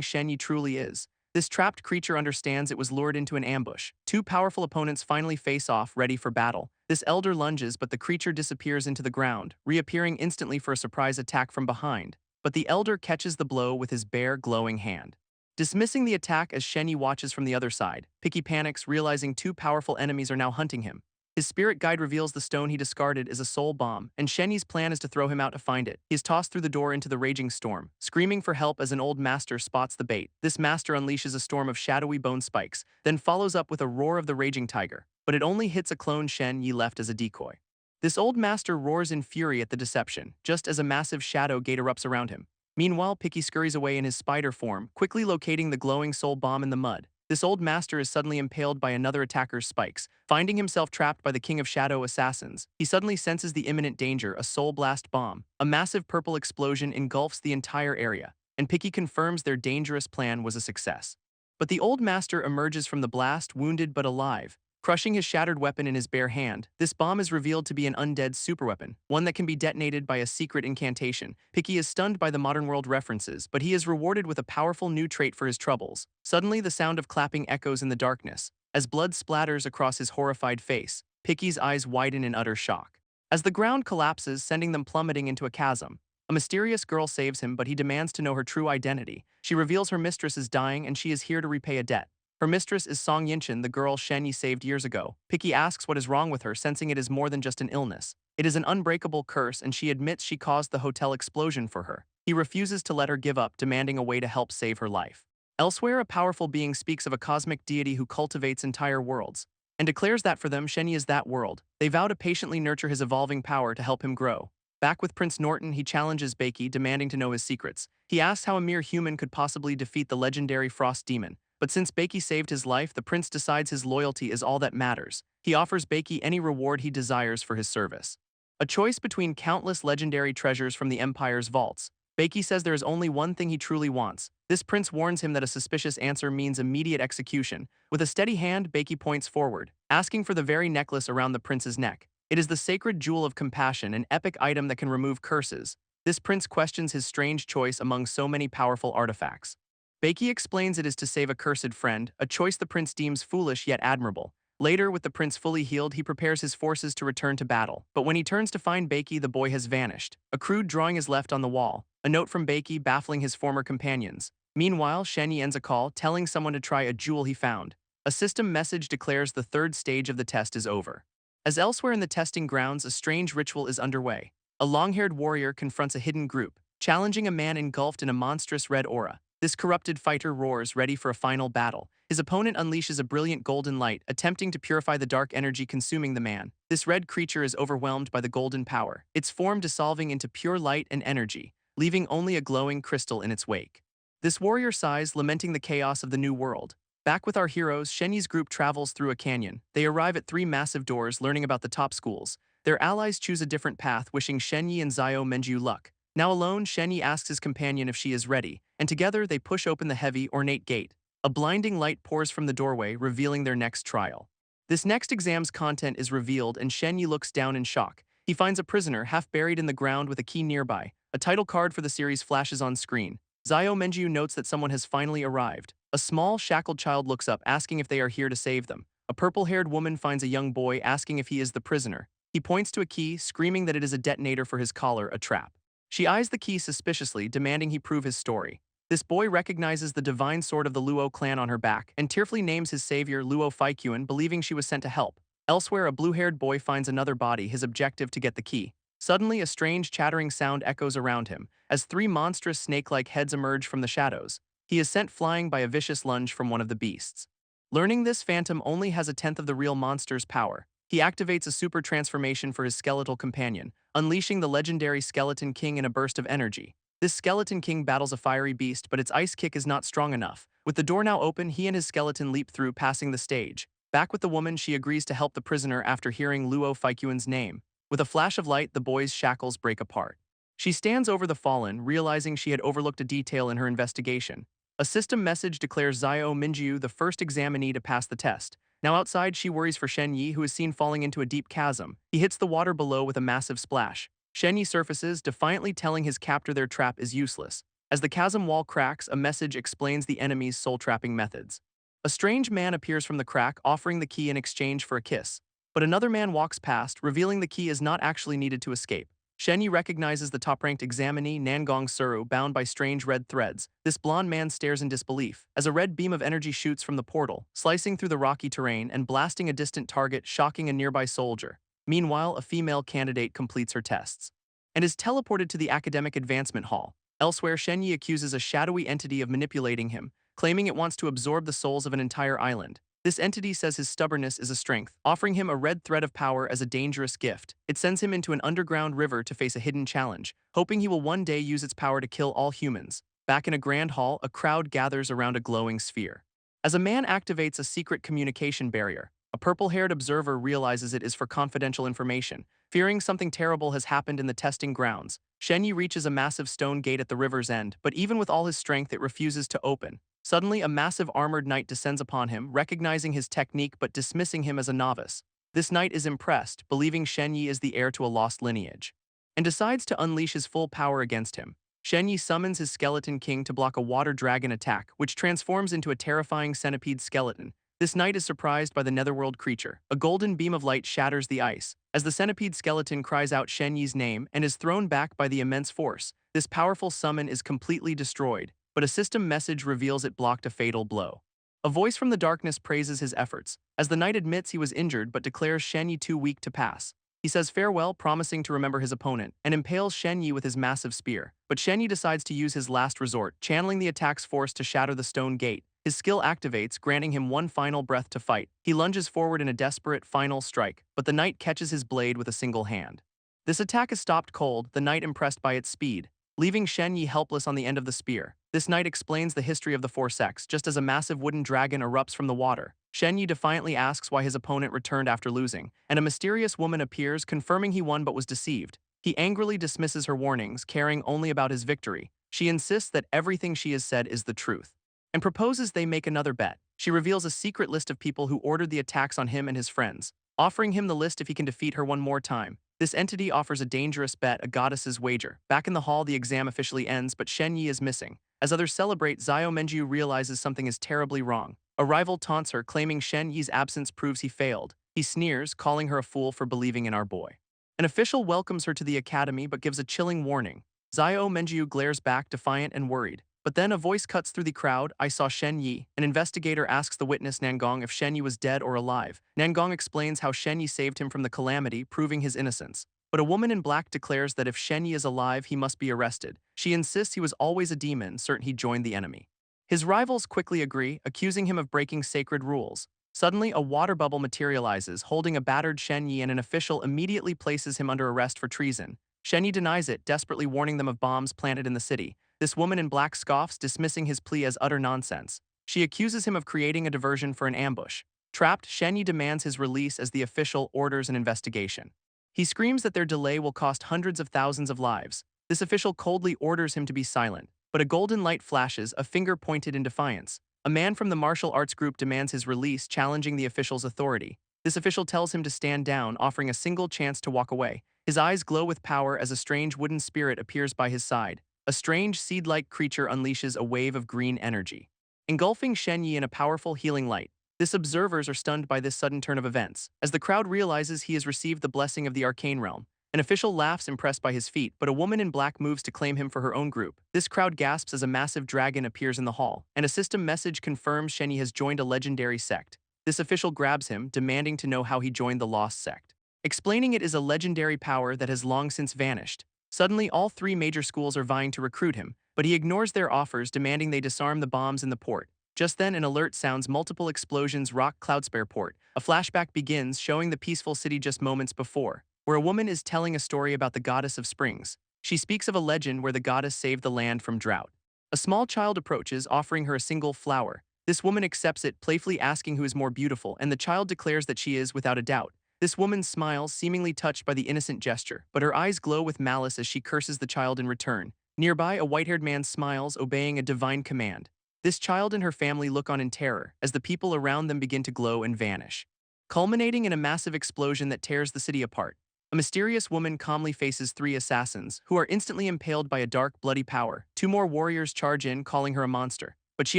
Shen Yi truly is. This trapped creature understands it was lured into an ambush. Two powerful opponents finally face off, ready for battle. This elder lunges, but the creature disappears into the ground, reappearing instantly for a surprise attack from behind. But the elder catches the blow with his bare, glowing hand. Dismissing the attack as Shen Yi watches from the other side, Picky panics, realizing two powerful enemies are now hunting him. His spirit guide reveals the stone he discarded is a soul bomb, and Shen Yi's plan is to throw him out to find it. He is tossed through the door into the raging storm, screaming for help as an old master spots the bait. This master unleashes a storm of shadowy bone spikes, then follows up with a roar of the raging tiger, but it only hits a clone Shen Yi left as a decoy. This old master roars in fury at the deception, just as a massive shadow gate erupts around him. Meanwhile, Picky scurries away in his spider form, quickly locating the glowing soul bomb in the mud. This old master is suddenly impaled by another attacker's spikes, finding himself trapped by the king of shadow assassins. He suddenly senses the imminent danger, a soul blast bomb. A massive purple explosion engulfs the entire area, and Picky confirms their dangerous plan was a success. But the old master emerges from the blast, wounded but alive. Crushing his shattered weapon in his bare hand, this bomb is revealed to be an undead superweapon, one that can be detonated by a secret incantation. Picky is stunned by the modern world references, but he is rewarded with a powerful new trait for his troubles. Suddenly, the sound of clapping echoes in the darkness. As blood splatters across his horrified face, Picky's eyes widen in utter shock. As the ground collapses, sending them plummeting into a chasm, a mysterious girl saves him, but he demands to know her true identity. She reveals her mistress is dying and she is here to repay a debt. Her mistress is Song Yinshin, the girl Shen Yi saved years ago. Picky asks what is wrong with her, sensing it is more than just an illness. It is an unbreakable curse, and she admits she caused the hotel explosion for her. He refuses to let her give up, demanding a way to help save her life. Elsewhere, a powerful being speaks of a cosmic deity who cultivates entire worlds, and declares that for them, Shen Yi is that world. They vow to patiently nurture his evolving power to help him grow. Back with Prince Norton, he challenges Beiki, demanding to know his secrets. He asks how a mere human could possibly defeat the legendary Frost Demon. But since Beiki saved his life, the prince decides his loyalty is all that matters. He offers Beiki any reward he desires for his service. A choice between countless legendary treasures from the Empire's vaults. Beiki says there is only one thing he truly wants. This prince warns him that a suspicious answer means immediate execution. With a steady hand, Beiki points forward, asking for the very necklace around the prince's neck. It is the sacred jewel of compassion, an epic item that can remove curses. This prince questions his strange choice among so many powerful artifacts. Beiki explains it is to save a cursed friend, a choice the prince deems foolish yet admirable. Later, with the prince fully healed, he prepares his forces to return to battle. But when he turns to find Beiki, the boy has vanished. A crude drawing is left on the wall, a note from Beiki baffling his former companions. Meanwhile, Shenyi ends a call, telling someone to try a jewel he found. A system message declares the third stage of the test is over. As elsewhere in the testing grounds, a strange ritual is underway. A long-haired warrior confronts a hidden group, challenging a man engulfed in a monstrous red aura. This corrupted fighter roars, ready for a final battle. His opponent unleashes a brilliant golden light, attempting to purify the dark energy consuming the man. This red creature is overwhelmed by the golden power, its form dissolving into pure light and energy, leaving only a glowing crystal in its wake. This warrior sighs, lamenting the chaos of the new world. Back with our heroes, Shenyi's group travels through a canyon. They arrive at 3 massive doors, learning about the top schools. Their allies choose a different path, wishing Shenyi and Zio Menju luck. Now alone, Shenyi asks his companion if she is ready, and together they push open the heavy, ornate gate. A blinding light pours from the doorway, revealing their next trial. This next exam's content is revealed, and Shenyi looks down in shock. He finds a prisoner half buried in the ground with a key nearby. A title card for the series flashes on screen. Zio Menju notes that someone has finally arrived. A small, shackled child looks up, asking if they are here to save them. A purple-haired woman finds a young boy, asking if he is the prisoner. He points to a key, screaming that it is a detonator for his collar, a trap. She eyes the key suspiciously, demanding he prove his story. This boy recognizes the divine sword of the Luo clan on her back and tearfully names his savior Luo Faikyuan, believing she was sent to help. Elsewhere, a blue-haired boy finds another body, his objective to get the key. Suddenly, a strange chattering sound echoes around him, as 3 monstrous snake-like heads emerge from the shadows. He is sent flying by a vicious lunge from one of the beasts. Learning this phantom only has a tenth of the real monster's power, he activates a super transformation for his skeletal companion, unleashing the legendary Skeleton King in a burst of energy. This Skeleton King battles a fiery beast, but its ice kick is not strong enough. With the door now open, he and his skeleton leap through, passing the stage. Back with the woman, she agrees to help the prisoner after hearing Luo Faikyuan's name. With a flash of light, the boy's shackles break apart. She stands over the fallen, realizing she had overlooked a detail in her investigation. A system message declares Zio Minjiu the first examinee to pass the test. Now outside, she worries for Shen Yi, who is seen falling into a deep chasm. He hits the water below with a massive splash. Shen Yi surfaces, defiantly telling his captor their trap is useless. As the chasm wall cracks, a message explains the enemy's soul-trapping methods. A strange man appears from the crack, offering the key in exchange for a kiss. But another man walks past, revealing the key is not actually needed to escape. Shen Yi recognizes the top-ranked examinee, Nangong Suru, bound by strange red threads. This blonde man stares in disbelief, as a red beam of energy shoots from the portal, slicing through the rocky terrain and blasting a distant target, shocking a nearby soldier. Meanwhile, a female candidate completes her tests and is teleported to the academic advancement hall. Elsewhere, Shen Yi accuses a shadowy entity of manipulating him, claiming it wants to absorb the souls of an entire island. This entity says his stubbornness is a strength, offering him a red thread of power as a dangerous gift. It sends him into an underground river to face a hidden challenge, hoping he will one day use its power to kill all humans. Back in a grand hall, a crowd gathers around a glowing sphere. As a man activates a secret communication barrier, a purple-haired observer realizes it is for confidential information. Fearing something terrible has happened in the testing grounds, Shen Yi reaches a massive stone gate at the river's end, but even with all his strength, it refuses to open. Suddenly, a massive armored knight descends upon him, recognizing his technique but dismissing him as a novice. This knight is impressed, believing Shen Yi is the heir to a lost lineage, and decides to unleash his full power against him. Shen Yi summons his Skeleton King to block a water dragon attack, which transforms into a terrifying centipede skeleton. This knight is surprised by the netherworld creature. A golden beam of light shatters the ice, as the centipede skeleton cries out Shen Yi's name and is thrown back by the immense force. This powerful summon is completely destroyed, but a system message reveals it blocked a fatal blow. A voice from the darkness praises his efforts, as the knight admits he was injured but declares Shen Yi too weak to pass. He says farewell, promising to remember his opponent, and impales Shen Yi with his massive spear. But Shen Yi decides to use his last resort, channeling the attack's force to shatter the stone gate. His skill activates, granting him one final breath to fight. He lunges forward in a desperate final strike, but the knight catches his blade with a single hand. This attack is stopped cold, the knight impressed by its speed, leaving Shen Yi helpless on the end of the spear. This knight explains the history of the 4 sects, just as a massive wooden dragon erupts from the water. Shen Yi defiantly asks why his opponent returned after losing, and a mysterious woman appears, confirming he won but was deceived. He angrily dismisses her warnings, caring only about his victory. She insists that everything she has said is the truth, and proposes they make another bet. She reveals a secret list of people who ordered the attacks on him and his friends, offering him the list if he can defeat her one more time. This entity offers a dangerous bet, a goddess's wager. Back in the hall, the exam officially ends, but Shen Yi is missing. As others celebrate, Zio Menju realizes something is terribly wrong. A rival taunts her, claiming Shen Yi's absence proves he failed. He sneers, calling her a fool for believing in our boy. An official welcomes her to the academy but gives a chilling warning. Zio Menju glares back, defiant and worried. But then a voice cuts through the crowd. "I saw Shen Yi." An investigator asks the witness Nangong if Shen Yi was dead or alive. Nangong explains how Shen Yi saved him from the calamity, proving his innocence. But a woman in black declares that if Shen Yi is alive, he must be arrested. She insists he was always a demon, certain he joined the enemy. His rivals quickly agree, accusing him of breaking sacred rules. Suddenly, a water bubble materializes, holding a battered Shen Yi, and an official immediately places him under arrest for treason. Shen Yi denies it, desperately warning them of bombs planted in the city. This woman in black scoffs, dismissing his plea as utter nonsense. She accuses him of creating a diversion for an ambush. Trapped, Shen Yi demands his release as the official orders an investigation. He screams that their delay will cost hundreds of thousands of lives. This official coldly orders him to be silent, but a golden light flashes, a finger pointed in defiance. A man from the martial arts group demands his release, challenging the official's authority. This official tells him to stand down, offering a single chance to walk away. His eyes glow with power as a strange wooden spirit appears by his side. A strange seed-like creature unleashes a wave of green energy, engulfing Shen Yi in a powerful healing light. His observers are stunned by this sudden turn of events. As the crowd realizes he has received the blessing of the Arcane realm, an official laughs, impressed by his feat, but a woman in black moves to claim him for her own group. This crowd gasps as a massive dragon appears in the hall, and a system message confirms Shen Yi has joined a legendary sect. This official grabs him, demanding to know how he joined the lost sect, explaining it is a legendary power that has long since vanished. Suddenly, all three major schools are vying to recruit him, but he ignores their offers, demanding they disarm the bombs in the port. Just then, an alert sounds, multiple explosions rock Cloudspare port. A flashback begins, showing the peaceful city just moments before, where a woman is telling a story about the goddess of springs. She speaks of a legend where the goddess saved the land from drought. A small child approaches, offering her a single flower. This woman accepts it, playfully asking who is more beautiful, and the child declares that she is, without a doubt. This woman smiles, seemingly touched by the innocent gesture, but her eyes glow with malice as she curses the child in return. Nearby, a white-haired man smiles, obeying a divine command. This child and her family look on in terror as the people around them begin to glow and vanish, culminating in a massive explosion that tears the city apart. A mysterious woman calmly faces three assassins, who are instantly impaled by a dark, bloody power. Two more warriors charge in, calling her a monster, but she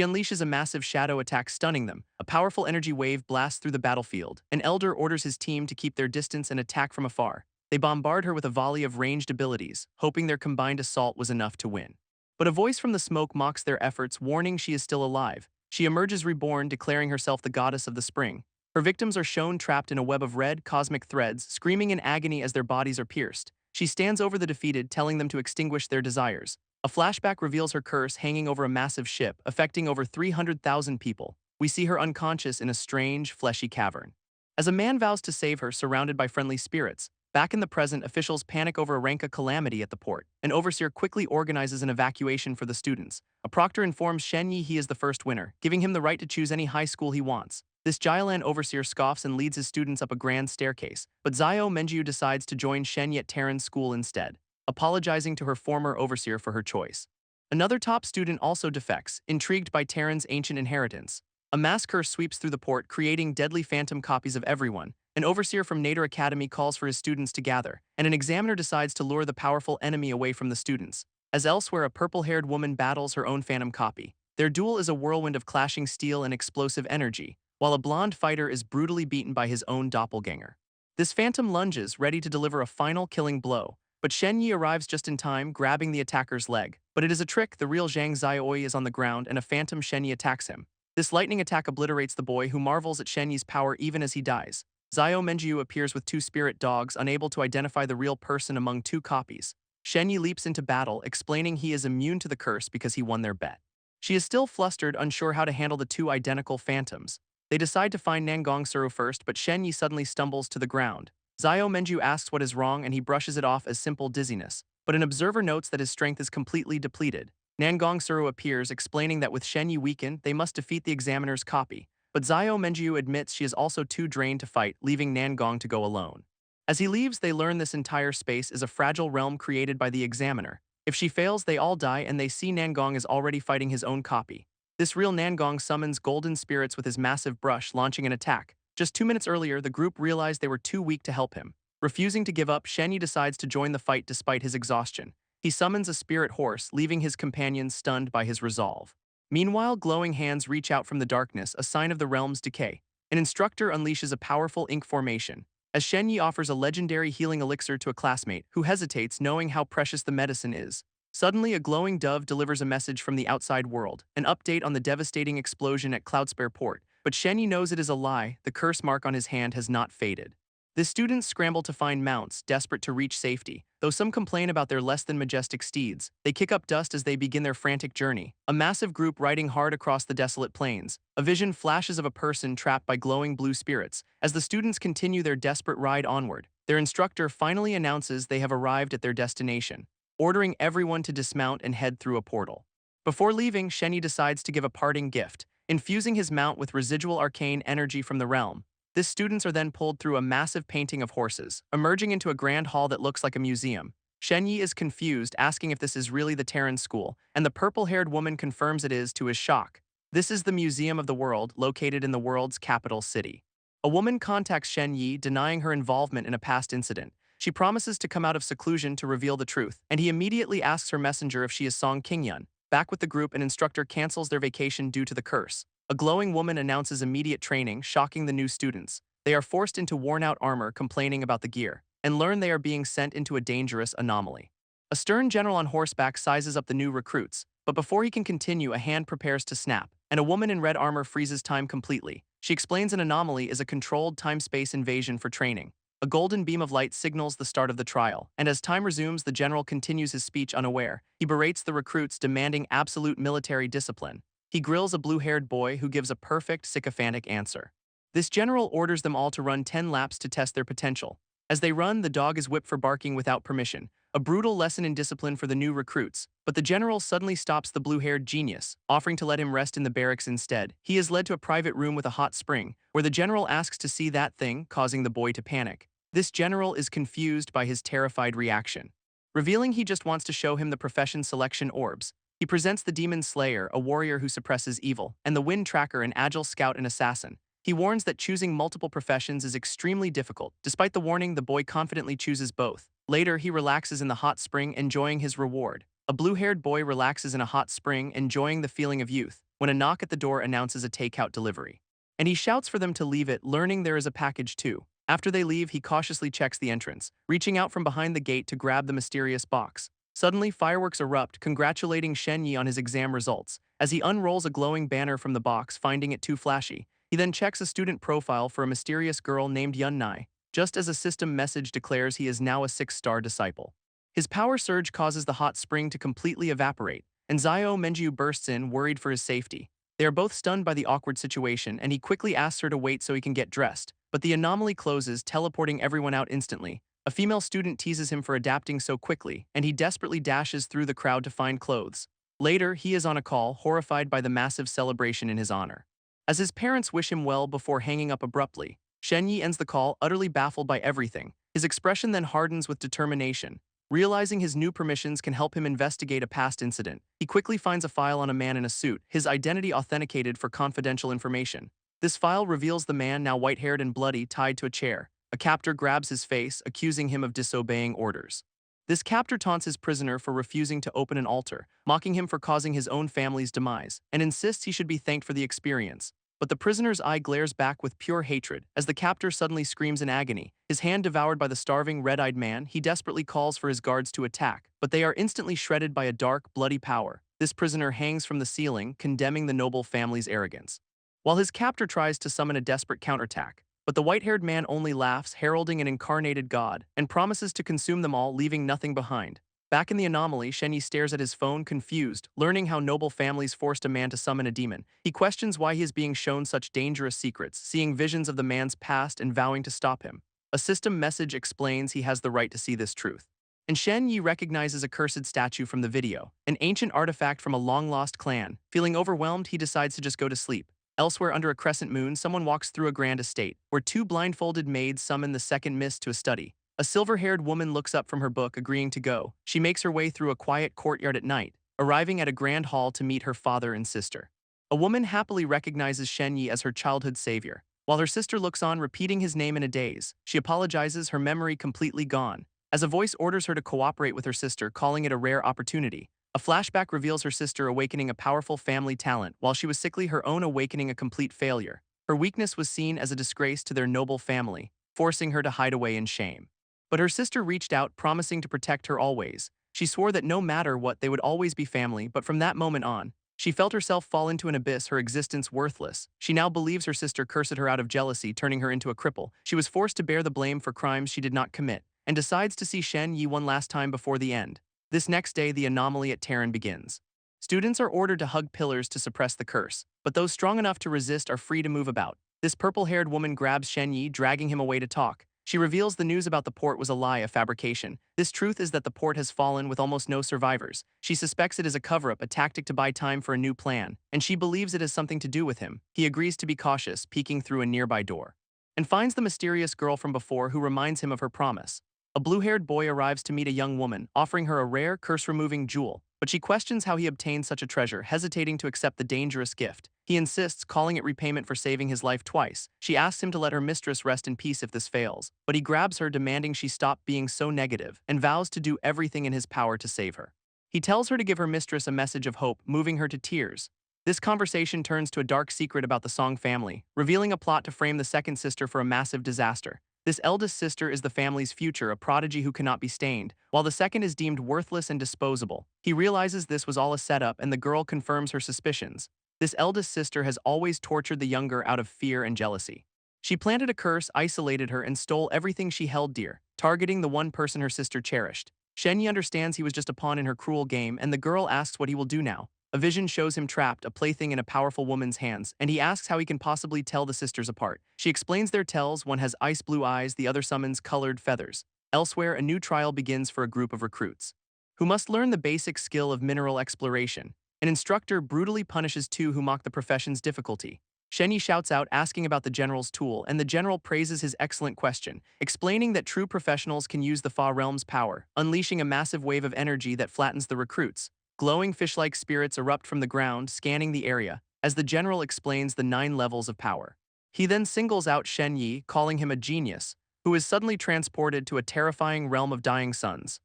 unleashes a massive shadow attack, stunning them. A powerful energy wave blasts through the battlefield. An elder orders his team to keep their distance and attack from afar. They bombard her with a volley of ranged abilities, hoping their combined assault was enough to win. But a voice from the smoke mocks their efforts, warning she is still alive. She emerges reborn, declaring herself the goddess of the spring. Her victims are shown trapped in a web of red, cosmic threads, screaming in agony as their bodies are pierced. She stands over the defeated, telling them to extinguish their desires. A flashback reveals her curse hanging over a massive ship, affecting over 300,000 people. We see her unconscious in a strange, fleshy cavern, as a man vows to save her, surrounded by friendly spirits. Back in the present, officials panic over a rank calamity at the port. An overseer quickly organizes an evacuation for the students. A proctor informs Shen Yi he is the first winner, giving him the right to choose any high school he wants. This Jailan overseer scoffs and leads his students up a grand staircase, but Zio Menjiu decides to join Shen Yi at Terran's school instead, apologizing to her former overseer for her choice. Another top student also defects, intrigued by Terran's ancient inheritance. A mass curse sweeps through the port, creating deadly phantom copies of everyone. An overseer from Nader Academy calls for his students to gather, and an examiner decides to lure the powerful enemy away from the students. As elsewhere, a purple-haired woman battles her own phantom copy. Their duel is a whirlwind of clashing steel and explosive energy, while a blonde fighter is brutally beaten by his own doppelganger. This phantom lunges, ready to deliver a final killing blow, but Shen Yi arrives just in time, grabbing the attacker's leg. But it is a trick. The real Zhang Xiaoi is on the ground, and a phantom Shen Yi attacks him. This lightning attack obliterates the boy, who marvels at Shen Yi's power even as he dies. Zio Menjiu appears with two spirit dogs, unable to identify the real person among two copies. Shen Yi leaps into battle, explaining he is immune to the curse because he won their bet. She is still flustered, unsure how to handle the two identical phantoms. They decide to find Nangong Suru first, but Shen Yi suddenly stumbles to the ground. Zio Menjiu asks what is wrong, and he brushes it off as simple dizziness. But an observer notes that his strength is completely depleted. Nangong Suru appears, explaining that with Shen Yi weakened, they must defeat the examiner's copy. But Zio Menjiu admits she is also too drained to fight, leaving Nangong to go alone. As he leaves, they learn this entire space is a fragile realm created by the examiner. If she fails, they all die, and they see Nangong is already fighting his own copy. This real Nangong summons golden spirits with his massive brush, launching an attack. Just 2 minutes earlier, the group realized they were too weak to help him. Refusing to give up, Shen Yi decides to join the fight despite his exhaustion. He summons a spirit horse, leaving his companions stunned by his resolve. Meanwhile, glowing hands reach out from the darkness, a sign of the realm's decay. An instructor unleashes a powerful ink formation, as Shen Yi offers a legendary healing elixir to a classmate, who hesitates, knowing how precious the medicine is. Suddenly, a glowing dove delivers a message from the outside world, an update on the devastating explosion at Cloudspare Port. But Shenyi knows it is a lie, the curse mark on his hand has not faded. The students scramble to find mounts, desperate to reach safety. Though some complain about their less than majestic steeds, they kick up dust as they begin their frantic journey. A massive group riding hard across the desolate plains. A vision flashes of a person trapped by glowing blue spirits. As the students continue their desperate ride onward, their instructor finally announces they have arrived at their destination, ordering everyone to dismount and head through a portal. Before leaving, Shenyi decides to give a parting gift, infusing his mount with residual arcane energy from the realm. These students are then pulled through a massive painting of horses, emerging into a grand hall that looks like a museum. Shenyi is confused, asking if this is really the Terran school, and the purple-haired woman confirms it is to his shock. This is the Museum of the World, located in the world's capital city. A woman contacts Shenyi, denying her involvement in a past incident. She promises to come out of seclusion to reveal the truth, and he immediately asks her messenger if she is Song Qingyun. Back with the group, an instructor cancels their vacation due to the curse. A glowing woman announces immediate training, shocking the new students. They are forced into worn-out armor, complaining about the gear, and learn they are being sent into a dangerous anomaly. A stern general on horseback sizes up the new recruits, but before he can continue, a hand prepares to snap, and a woman in red armor freezes time completely. She explains an anomaly is a controlled time-space invasion for training. A golden beam of light signals the start of the trial, and as time resumes, the general continues his speech unaware. He berates the recruits, demanding absolute military discipline. He grills a blue-haired boy who gives a perfect, sycophantic answer. This general orders them all to run 10 laps to test their potential. As they run, the dog is whipped for barking without permission, a brutal lesson in discipline for the new recruits. But the general suddenly stops the blue-haired genius, offering to let him rest in the barracks instead. He is led to a private room with a hot spring, where the general asks to see that thing, causing the boy to panic. This general is confused by his terrified reaction, revealing he just wants to show him the profession selection orbs. He presents the Demon Slayer, a warrior who suppresses evil, and the Wind Tracker, an agile scout and assassin. He warns that choosing multiple professions is extremely difficult. Despite the warning, the boy confidently chooses both. Later, he relaxes in the hot spring, enjoying his reward. A blue-haired boy relaxes in a hot spring, enjoying the feeling of youth, when a knock at the door announces a takeout delivery. And he shouts for them to leave it, learning there is a package too. After they leave, he cautiously checks the entrance, reaching out from behind the gate to grab the mysterious box. Suddenly, fireworks erupt, congratulating Shenyi on his exam results. As he unrolls a glowing banner from the box, finding it too flashy, he then checks a student profile for a mysterious girl named Yun Nai, just as a system message declares he is now a 6-star disciple. His power surge causes the hot spring to completely evaporate, and Zio Menjiu bursts in, worried for his safety. They are both stunned by the awkward situation, and he quickly asks her to wait so he can get dressed. But the anomaly closes, teleporting everyone out instantly. A female student teases him for adapting so quickly, and he desperately dashes through the crowd to find clothes. Later, he is on a call, horrified by the massive celebration in his honor. As his parents wish him well before hanging up abruptly, Shenyi ends the call, utterly baffled by everything. His expression then hardens with determination. Realizing his new permissions can help him investigate a past incident, he quickly finds a file on a man in a suit, his identity authenticated for confidential information. This file reveals the man, now white-haired and bloody, tied to a chair. A captor grabs his face, accusing him of disobeying orders. This captor taunts his prisoner for refusing to open an altar, mocking him for causing his own family's demise, and insists he should be thanked for the experience. But the prisoner's eye glares back with pure hatred, as the captor suddenly screams in agony. His hand devoured by the starving, red-eyed man, he desperately calls for his guards to attack, but they are instantly shredded by a dark, bloody power. This prisoner hangs from the ceiling, condemning the noble family's arrogance, while his captor tries to summon a desperate counterattack. But the white-haired man only laughs, heralding an incarnated god, and promises to consume them all, leaving nothing behind. Back in the anomaly, Shenyi stares at his phone, confused, learning how noble families forced a man to summon a demon. He questions why he is being shown such dangerous secrets, seeing visions of the man's past and vowing to stop him. A system message explains he has the right to see this truth. And Shenyi recognizes a cursed statue from the video, an ancient artifact from a long-lost clan. Feeling overwhelmed, he decides to just go to sleep. Elsewhere, under a crescent moon, someone walks through a grand estate, where two blindfolded maids summon the second mist to a study. A silver-haired woman looks up from her book, agreeing to go. She makes her way through a quiet courtyard at night, arriving at a grand hall to meet her father and sister. A woman happily recognizes Shenyi as her childhood savior, while her sister looks on, repeating his name in a daze. She apologizes, her memory completely gone, as a voice orders her to cooperate with her sister, calling it a rare opportunity. A flashback reveals her sister awakening a powerful family talent, while she was sickly, her own awakening a complete failure. Her weakness was seen as a disgrace to their noble family, forcing her to hide away in shame. But her sister reached out, promising to protect her always. She swore that no matter what, they would always be family, but from that moment on, she felt herself fall into an abyss, her existence worthless. She now believes her sister cursed her out of jealousy, turning her into a cripple. She was forced to bear the blame for crimes she did not commit, and decides to see Shen Yi one last time before the end. This next day, the anomaly at Terran begins. Students are ordered to hug pillars to suppress the curse, but those strong enough to resist are free to move about. This purple-haired woman grabs Shen Yi, dragging him away to talk. She reveals the news about the port was a lie, a fabrication. This truth is that the port has fallen with almost no survivors. She suspects it is a cover-up, a tactic to buy time for a new plan, and she believes it has something to do with him. He agrees to be cautious, peeking through a nearby door, and finds the mysterious girl from before who reminds him of her promise. A blue-haired boy arrives to meet a young woman, offering her a rare, curse-removing jewel, but she questions how he obtained such a treasure, hesitating to accept the dangerous gift. He insists, calling it repayment for saving his life twice. She asks him to let her mistress rest in peace if this fails, but he grabs her, demanding she stop being so negative, and vows to do everything in his power to save her. He tells her to give her mistress a message of hope, moving her to tears. This conversation turns to a dark secret about the Song family, revealing a plot to frame the second sister for a massive disaster. This eldest sister is the family's future, a prodigy who cannot be stained, while the second is deemed worthless and disposable. He realizes this was all a setup, and the girl confirms her suspicions. This eldest sister has always tortured the younger out of fear and jealousy. She planted a curse, isolated her, and stole everything she held dear, targeting the one person her sister cherished. Shen Yi understands he was just a pawn in her cruel game, and the girl asks what he will do now. A vision shows him trapped, a plaything in a powerful woman's hands, and he asks how he can possibly tell the sisters apart. She explains their tells: one has ice blue eyes, the other summons colored feathers. Elsewhere, a new trial begins for a group of recruits, who must learn the basic skill of mineral exploration. An instructor brutally punishes two who mock the profession's difficulty. Shen Yi shouts out, asking about the general's tool, and the general praises his excellent question, explaining that true professionals can use the Fa realm's power, unleashing a massive wave of energy that flattens the recruits. Glowing fish-like spirits erupt from the ground, scanning the area, as the general explains the 9 levels of power. He then singles out Shen Yi, calling him a genius, who is suddenly transported to a terrifying realm of dying suns.